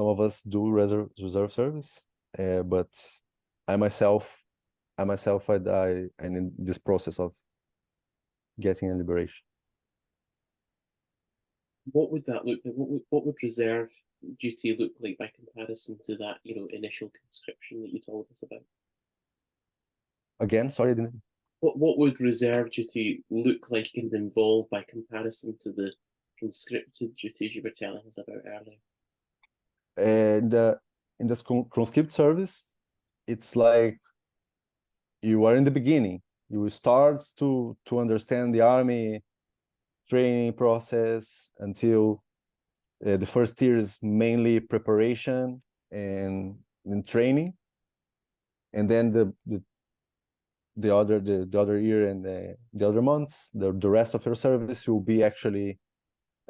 of us do reserve service, but I myself, I'm in this process of getting a liberation. What would that look like? What would reserve duty look like by comparison to that, initial conscription that you told us about? Again, sorry, I didn't. What would reserve duty look like and involve by comparison to the conscripted duties you were telling us about earlier? In the conscript service, it's like you are in the beginning. You start to understand the army training process until the first year is mainly preparation and training, and then the other year and the other months, the rest of your service will be actually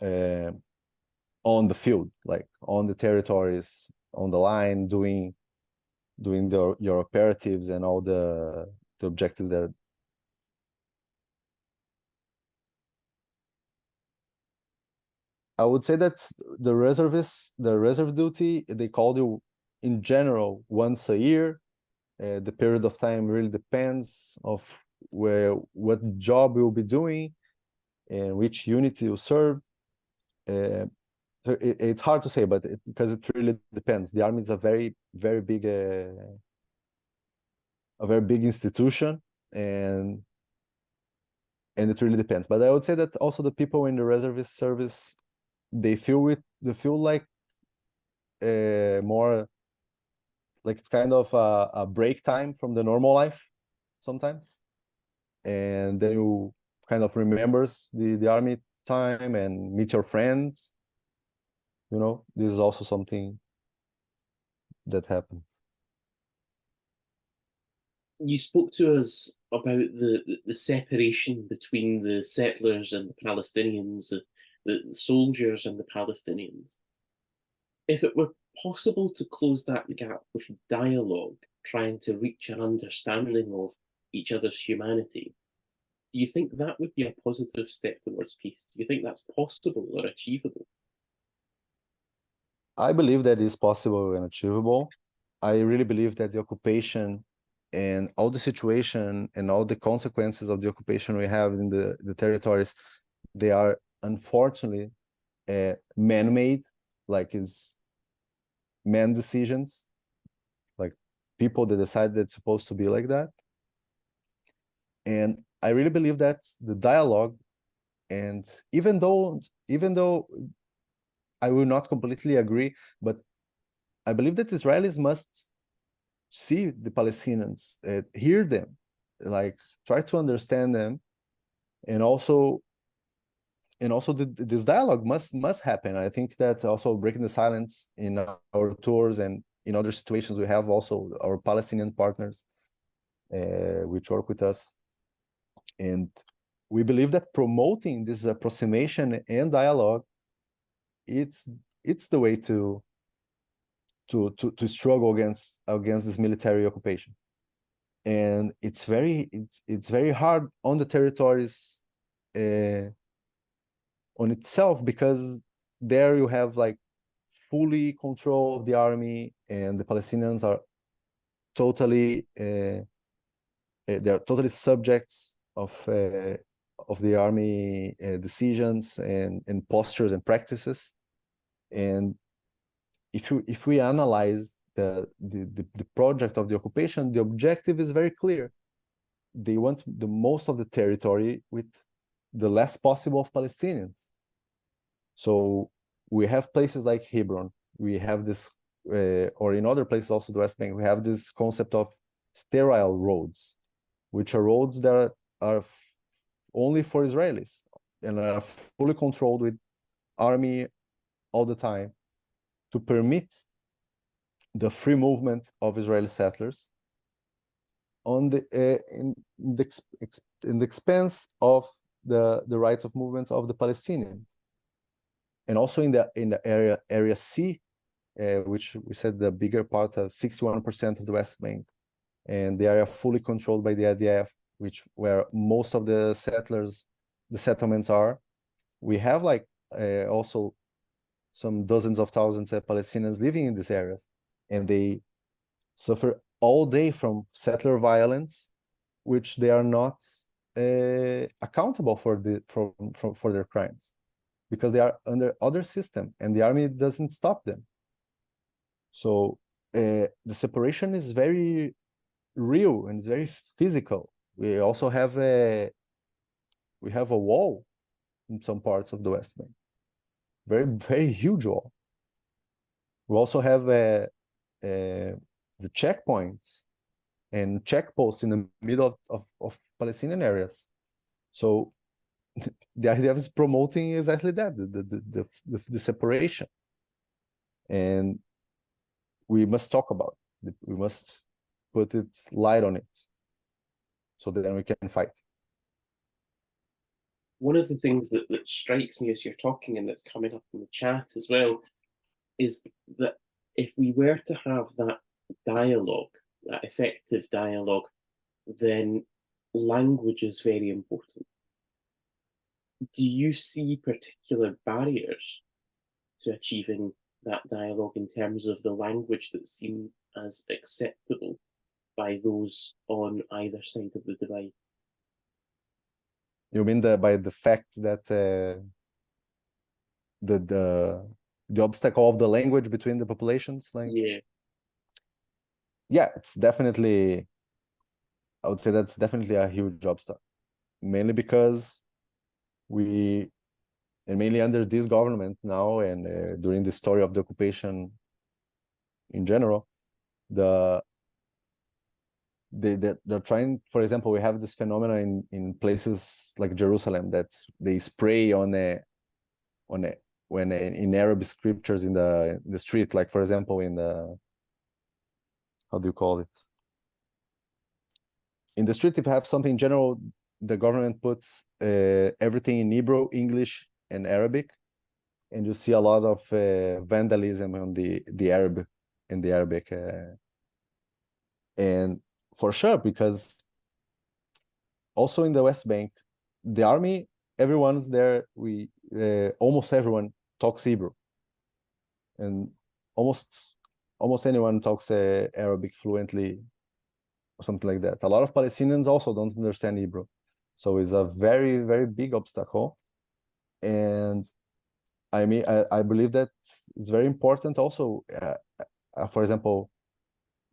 on the field, like on the territories, on the line, doing your operatives and all the objectives that. I would say that the reserve duty, they call you in general once a year. The period of time really depends of what job you'll be doing and which unit you serve. It's hard to say, but because it really depends. The army is a very, very big institution, and and it really depends. But I would say that also the people in the reservist service, they feel like more like it's kind of a break time from the normal life sometimes, and then you kind of remembers the army time and meet your friends. This is also something that happens. You spoke to us about the separation between the settlers and the Palestinians, the soldiers and the Palestinians. If it were possible to close that gap with dialogue, trying to reach an understanding of each other's humanity, do you think that would be a positive step towards peace? Do you think that's possible or achievable? I believe that is possible and achievable. I really believe that the occupation and all the situation and all the consequences of the occupation we have in the territories, they are unfortunately man-made, like is man decisions, like people that decide that it's supposed to be like that. And I really believe that the dialogue, and even though I will not completely agree, but I believe that Israelis must see the Palestinians, hear them, like try to understand them, and also this dialogue must happen. I think that also breaking the silence in our tours and in other situations, we have also our Palestinian partners which work with us, and we believe that promoting this approximation and dialogue, it's the way to struggle against this military occupation. And it's very hard on the territories on itself, because there you have like fully control of the army, and the Palestinians are totally they are totally subjects of the army decisions and postures and practices. And if we analyze the project of the occupation, the objective is very clear. They want the most of the territory with the less possible of Palestinians. So we have places like Hebron, we have this, or in other places also the West Bank, we have this concept of sterile roads, which are roads that are only for Israelis and are fully controlled with army all the time, to permit the free movement of Israeli settlers on the in the expense of the rights of movement of the Palestinians. And also in the area C, which we said the bigger part of 61% of the West Bank, and the area fully controlled by the IDF, where most of the settlements are. We have like also some dozens of thousands of Palestinians living in these areas, and they suffer all day from settler violence, which they are not accountable for their crimes, because they are under other system and the army doesn't stop them. So the separation is very real and it's very physical. We also have a wall in some parts of the West Bank, very, very huge wall. We also have the checkpoints and checkposts in the middle of Palestinian areas. So the idea is promoting exactly that, the separation. And we must talk about it. We must put light on it, so that then we can fight. One of the things that strikes me as you're talking, and that's coming up in the chat as well, is that if we were to have that dialogue, that effective dialogue, then language is very important. Do you see particular barriers to achieving that dialogue in terms of the language that's seen as acceptable by those on either side of the divide? You mean by the fact that the obstacle of the language between the populations? Like, yeah, it's definitely, I would say that's definitely a huge obstacle. mainly because we, and mainly under this government now, and during the story of the occupation in general, they're trying. For example, we have this phenomenon in places like Jerusalem that they spray on a when in Arab scriptures in the street, like for example in the, how do you call it, in the street, if you have something in general, the government puts everything in Hebrew, English, and Arabic, and you see a lot of vandalism on the Arabic, and for sure, because also in the West Bank, the army, everyone's there. Almost everyone talks Hebrew, and almost anyone talks Arabic fluently, or something like that. A lot of Palestinians also don't understand Hebrew, so it's a very, very big obstacle. And I mean, I believe that it's very important also. For example,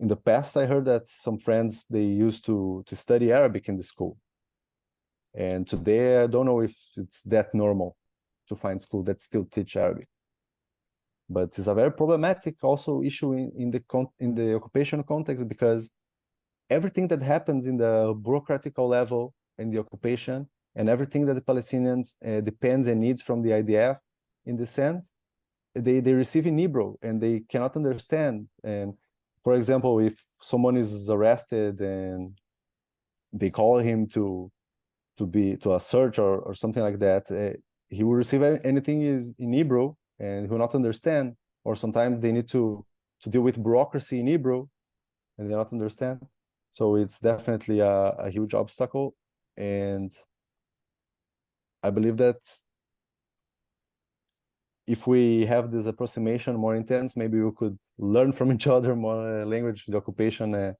in the past, I heard that some friends, they used to study Arabic in the school, and today I don't know if it's that normal to find school that still teach Arabic. But it's a very problematic also issue in the occupation context, because everything that happens in the bureaucratical level in the occupation, and everything that the Palestinians depends and needs from the IDF, in the sense, they receive in Hebrew and they cannot understand. And for example, if someone is arrested and they call him to a search or something like that, he will receive anything is in Hebrew and he will not understand. Or sometimes they need to deal with bureaucracy in Hebrew and they not understand. So it's definitely a huge obstacle. And I believe that if we have this approximation more intense, maybe we could learn from each other more language. The occupation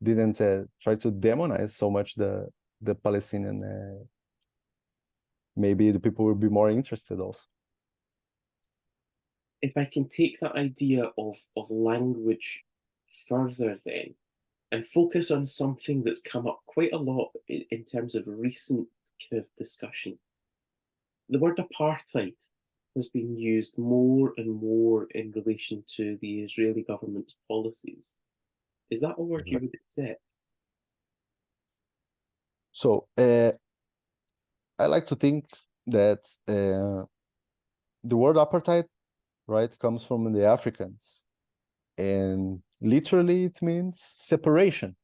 didn't try to demonize so much the Palestinian. Maybe the people will be more interested also. If I can take that idea of language further then, and focus on something that's come up quite a lot in terms of recent kind of discussion. The word apartheid has been used more and more in relation to the Israeli government's policies. Is that a word you would accept? So I like to think that the word apartheid, right, comes from the Africans, and literally it means separation.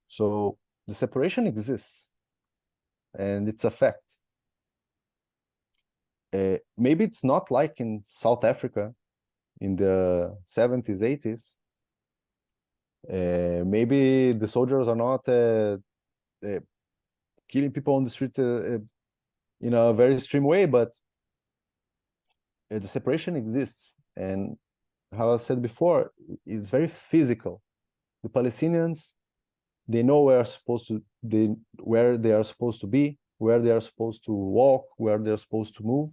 So the separation exists, and it's a fact. Maybe it's not like in South Africa in the 70s, 80s. Maybe the soldiers are not killing people on the street in a very extreme way, but the separation exists. And how I said before, it's very physical. The Palestinians, they know where they are supposed to be, where they are supposed to walk, where they're supposed to move.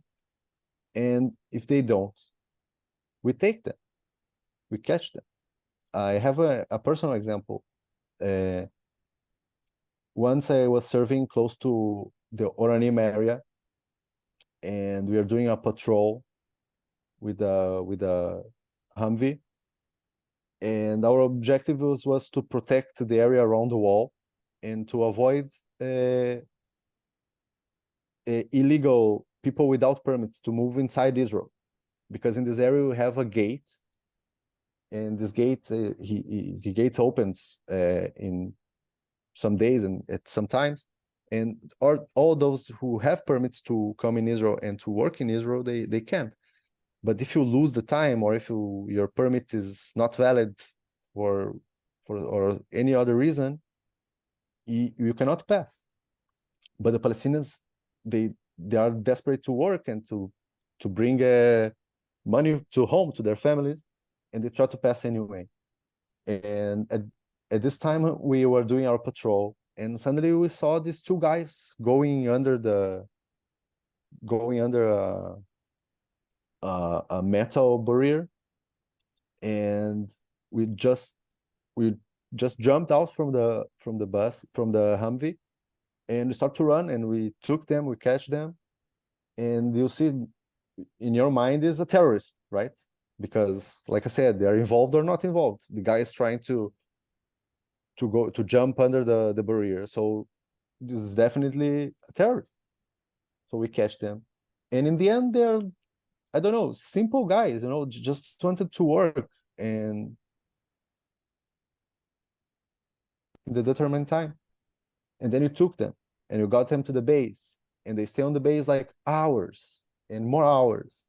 And if they don't, we take them, we catch them. I have a personal example. Once I was serving close to the Oranim area, and we are doing a patrol with a Humvee, and our objective was to protect the area around the wall and to avoid illegal people without permits to move inside Israel, because in this area we have a gate, and this gate the gate opens in some days and at some times, and all those who have permits to come in Israel and to work in Israel, they can. But if you lose the time, or if your permit is not valid for or any other reason, you cannot pass. But the Palestinians, they are desperate to work and to bring money to home to their families, and they try to pass anyway. And at this time we were doing our patrol, and suddenly we saw these two guys going under a metal barrier, and we just jumped out from the Humvee, and we start to run, and we took them, we catch them, and you see in your mind is a terrorist, right? Because like I said, they are involved or not involved. The guy is trying to jump under the barrier, so this is definitely a terrorist. So we catch them, and in the end, they're, I don't know, simple guys, you know, just wanted to work and the determined time. And then you took them and you got them to the base, and they stay on the base like hours and more hours,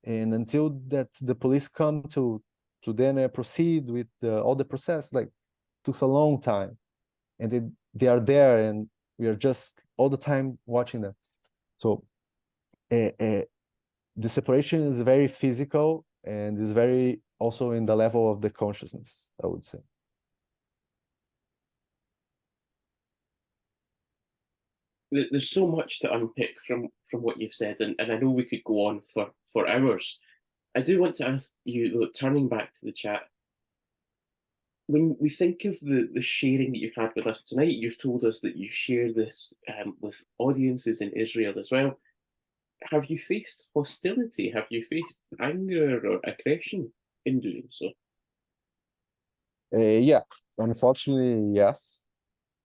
and until that the police come to then proceed with all the process, like took a long time, and they are there, and we are just all the time watching them. So the separation is very physical and is very also in the level of the consciousness, I would say. There's so much to unpick from what you've said, and I know we could go on for hours. I do want to ask you, though, turning back to the chat, when we think of the sharing that you've had with us tonight, you've told us that you share this with audiences in Israel as well. Have you faced hostility? Have you faced anger or aggression in doing so? Yeah, unfortunately, yes.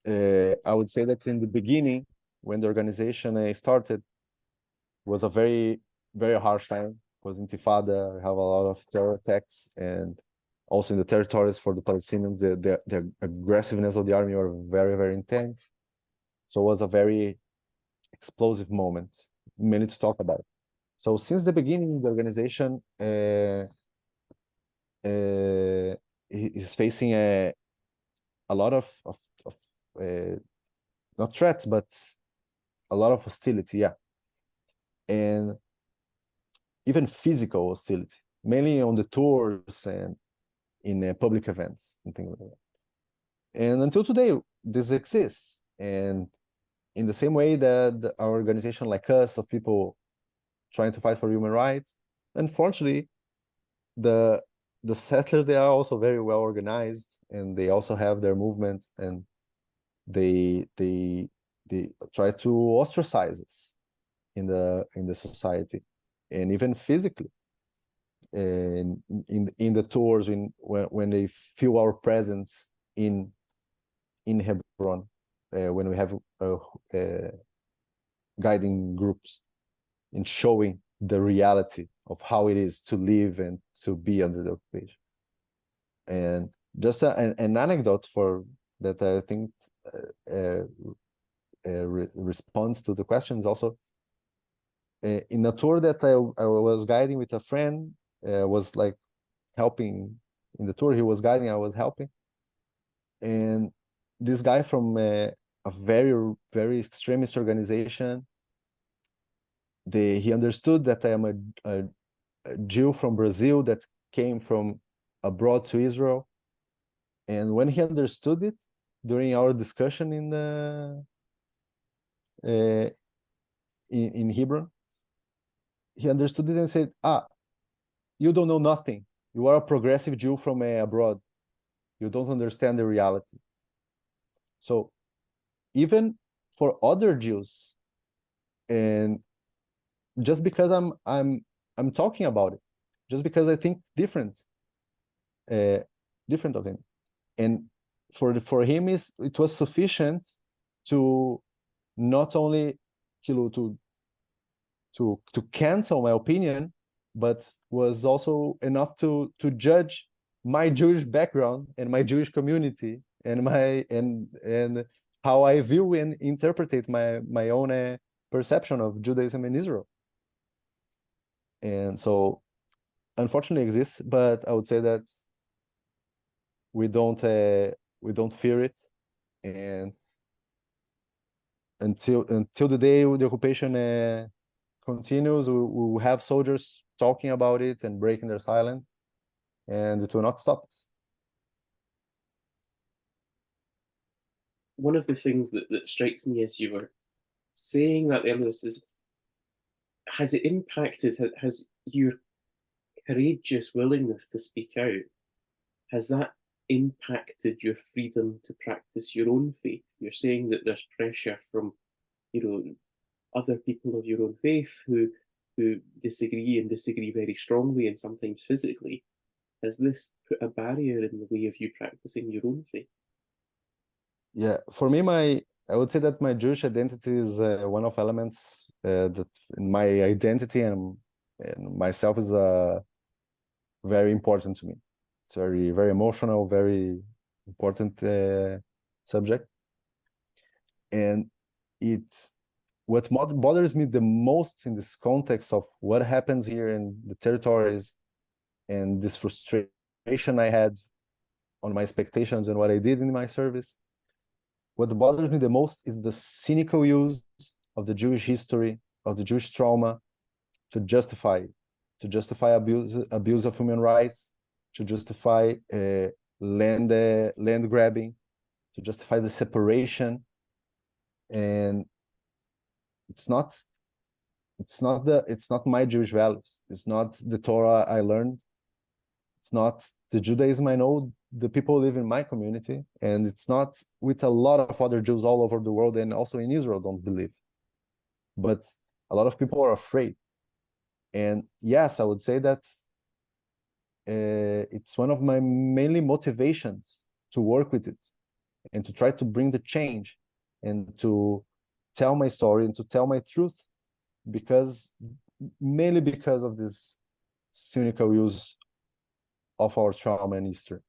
I would say that in the beginning, when the organization started, was a very, very harsh time. It was Intifada, have a lot of terror attacks, and also in the territories for the Palestinians, the aggressiveness of the army were very, very intense. So it was a very explosive moment, many to talk about. So since the beginning, the organization is facing a lot of not threats, but a lot of hostility, yeah, and even physical hostility, mainly on the tours and in public events and things like that. And until today, this exists. And in the same way that our organization, like us, of people trying to fight for human rights, unfortunately, the settlers, they are also very well organized, and they also have their movements, and they try to ostracize us in the society, and even physically, and in the tours, when they feel our presence in Hebron, when we have guiding groups in showing the reality of how it is to live and to be under the occupation. And just an anecdote for that, I think responds to the questions also. In a tour that I was guiding with a friend, was like helping in the tour. He was guiding, I was helping. And this guy from a very, very extremist organization, he understood that I am a Jew from Brazil that came from abroad to Israel. And when he understood it during our discussion in Hebron, he understood it and said, you don't know nothing. You are a progressive Jew from abroad. You don't understand the reality. So even for other Jews, and just because I'm talking about it, just because I think different of him, and for him it was sufficient to not only to cancel my opinion, but was also enough to judge my Jewish background and my Jewish community and my and how I view and interpret my own perception of Judaism in Israel. And so unfortunately exists, but I would say that we don't fear it, and until the day the occupation continues, we will have soldiers talking about it and breaking their silence, and it will not stop us. One of the things that strikes me as you were saying that earlier is, has it impacted, has your courageous willingness to speak out, has that impacted your freedom to practice your own faith? You're saying that there's pressure from, other people of your own faith who disagree and disagree very strongly and sometimes physically. Has this put a barrier in the way of you practicing your own faith? Yeah, for me, I would say that my Jewish identity is one of elements that in my identity and myself is very important to me. It's very, very emotional, very important subject. And what bothers me the most in this context of what happens here in the territories and this frustration I had on my expectations and what I did in my service, what bothers me the most is the cynical use of the Jewish history, of the Jewish trauma to justify abuse of human rights, to justify land grabbing, to justify the separation. And it's not my Jewish values. It's not the Torah I learned. It's not the Judaism I know, the people who live in my community, and it's not with a lot of other Jews all over the world and also in Israel don't believe. But a lot of people are afraid. And yes, I would say that it's one of my mainly motivations to work with it and to try to bring the change and to tell my story and to tell my truth, mainly because of this cynical use of our trauma and history.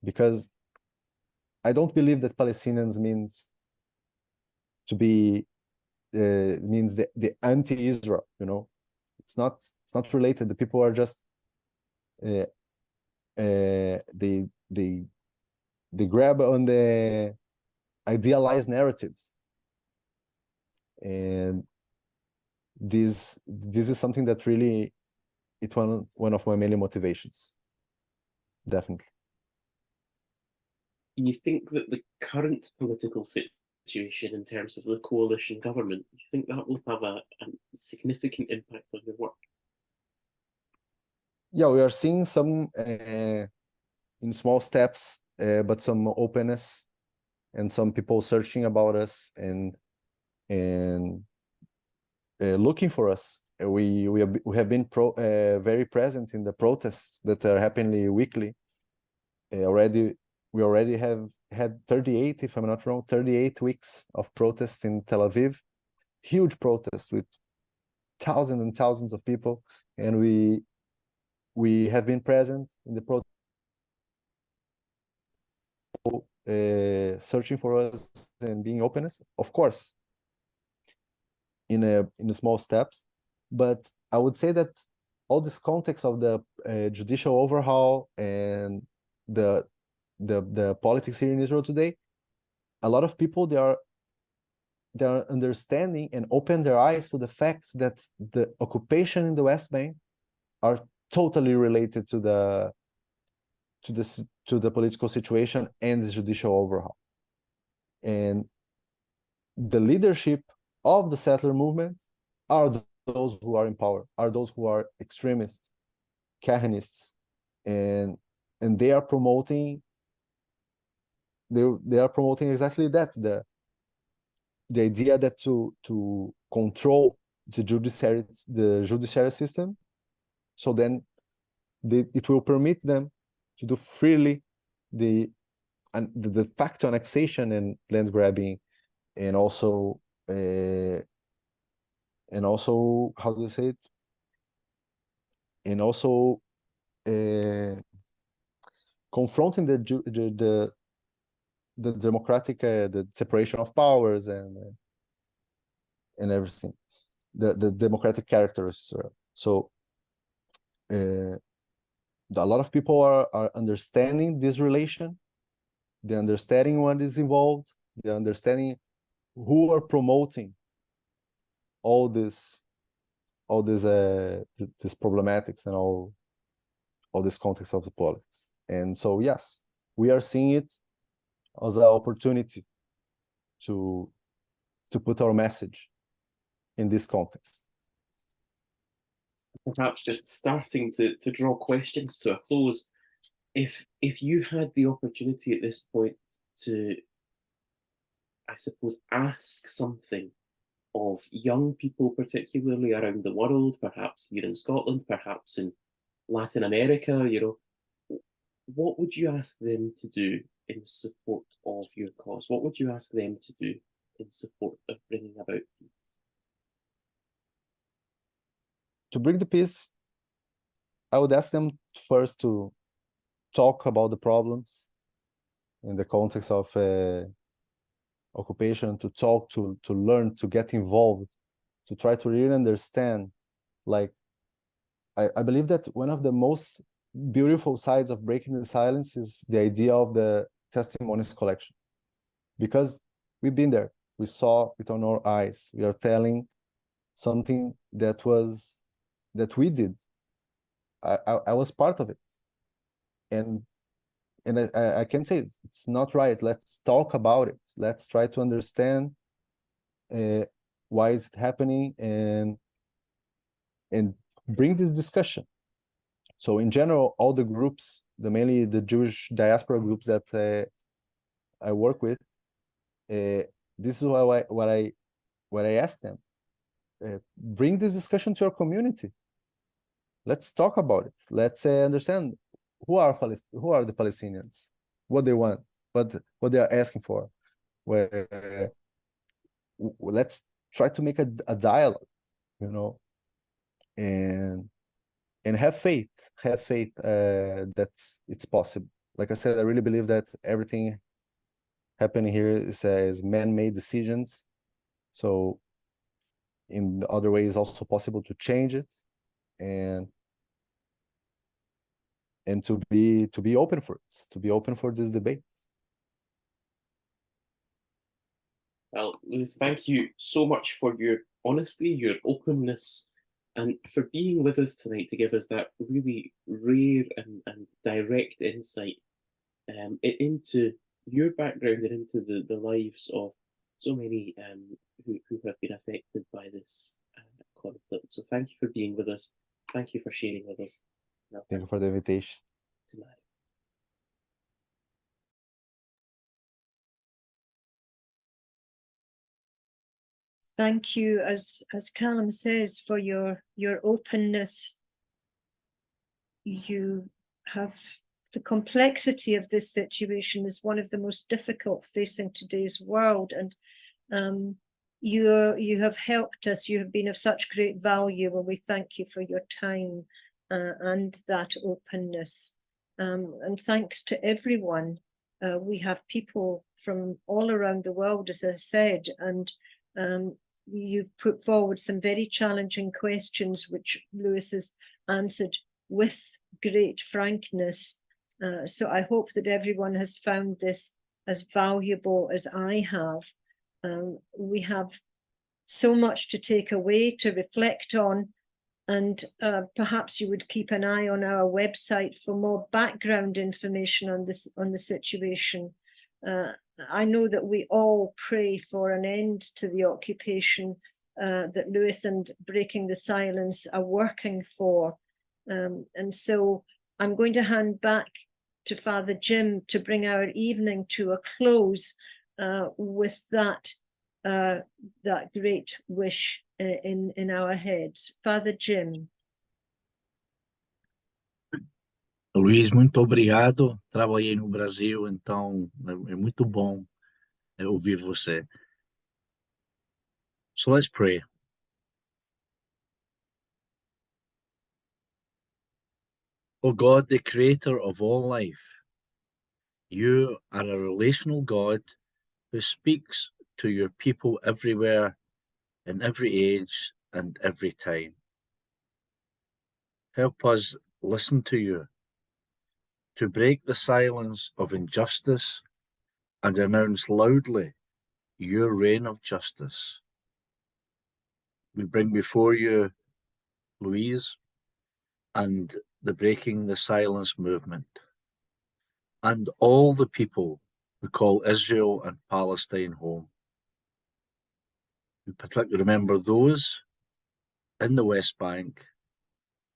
Because I don't believe that Palestinians means to be means the anti-Israel. It's not related. The people are just they grab on the idealized narratives, and this is something that really one of my main motivations, definitely. You think that the current political situation in terms of the coalition government, you think that will have a significant impact on your work? Yeah, we are seeing some in small steps, but some openness and some people searching about us and looking for us. We have been very present in the protests that are happening weekly. We already have had 38, if I'm not wrong, 38 weeks of protests in Tel Aviv. Huge protests with thousands and thousands of people, and we have been present in the protest, searching for us and being openness, of course, in a small steps. But I would say that all this context of the judicial overhaul and the politics here in Israel today, a lot of people they are understanding and open their eyes to the facts that the occupation in the West Bank are totally related to the political situation and the judicial overhaul. And the leadership of the settler movement are those who are in power, are those who are extremists, Kahanists, and they are promoting exactly that, the idea that to control the judiciary system, so then it will permit them to do freely the de facto annexation and land grabbing, and also how do you say it? And also confronting the democratic the separation of powers and everything, the democratic characters. So a lot of people are understanding this relation. They're understanding what is involved. They're understanding who are promoting all this problematics and all this context of the politics. And so yes, we are seeing it as an opportunity to put our message in this context. Perhaps just starting to draw questions to a close. if you had the opportunity at this point to, I suppose, ask something of young people, particularly around the world, perhaps here in Scotland, perhaps in Latin America, what would you ask them to do in support of your cause? What would you ask them to do in support of bringing about peace? To bring the peace, I would ask them first to talk about the problems in the context of occupation, to talk, to learn, to get involved, to try to really understand. Like, I believe that one of the most beautiful sides of breaking the silence is the idea of the testimonies collection, because we've been there, we saw it on our eyes, we are telling something that we did. I was part of it, and I can say it's not right. Let's talk about it. Let's try to understand why is it happening, and bring this discussion. So in general, all the groups, mainly the Jewish diaspora groups that I work with, this is what I ask them: bring this discussion to your community. Let's talk about it. Let's understand who are the Palestinians, what they want, what they are asking for. Let's try to make a dialogue, and have faith that it's possible. Like I said, I really believe that everything happening here is man-made decisions. So in the other way, it's also possible to change it, and to be open for it, to be open for this debate. Well, Luiz, thank you so much for your honesty, your openness, and for being with us tonight to give us that really rare and direct insight into your background and into the lives of so many who have been affected by this conflict. So thank you for being with us. Thank you for sharing with us. Thank you for the invitation. Tonight. Thank you, as Callum says, for your openness. You have the complexity of this situation is one of the most difficult facing today's world, and you have helped us. You have been of such great value, and we thank you for your time and that openness. And thanks to everyone. We have people from all around the world, as I said, and you've put forward some very challenging questions, which Luiz has answered with great frankness. So I hope that everyone has found this as valuable as I have. We have so much to take away, to reflect on, and perhaps you would keep an eye on our website for more background information on the situation. I know that we all pray for an end to the occupation that Luiz and Breaking the Silence are working for. And so I'm going to hand back to Father Jim to bring our evening to a close with that great wish in our heads. Father Jim. Luiz, muito obrigado. Trabalhei no Brasil, então é muito bom ouvir você. So let's pray. O God, the creator of all life, you are a relational God who speaks to your people everywhere, in every age and every time. Help us listen to you, to break the silence of injustice and announce loudly your reign of justice. We bring before you Luiz and the Breaking the Silence movement, and all the people who call Israel and Palestine home. We particularly remember those in the West Bank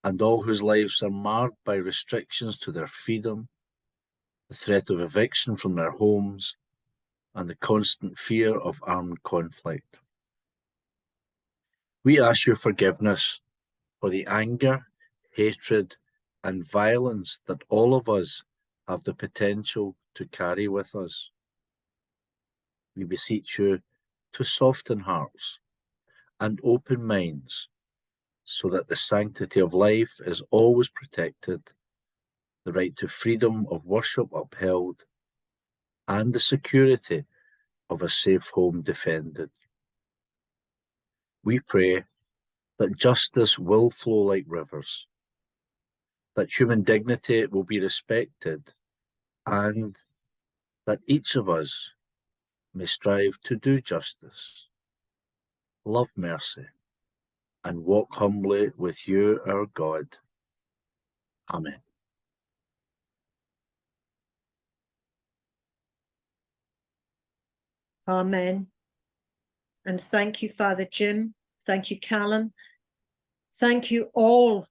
and all whose lives are marred by restrictions to their freedom, the threat of eviction from their homes, and the constant fear of armed conflict. We ask your forgiveness for the anger, hatred, and violence that all of us have the potential to carry with us. We beseech you to soften hearts and open minds so that the sanctity of life is always protected, the right to freedom of worship upheld, and the security of a safe home defended. We pray that justice will flow like rivers, that human dignity will be respected, and that each of us may strive to do justice, love mercy, and walk humbly with you, our God. Amen. Amen. And thank you, Father Jim. Thank you, Callum. Thank you all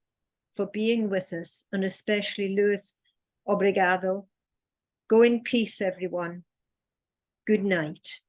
for being with us, and especially Luiz. Obrigado. Go in peace, everyone. Good night.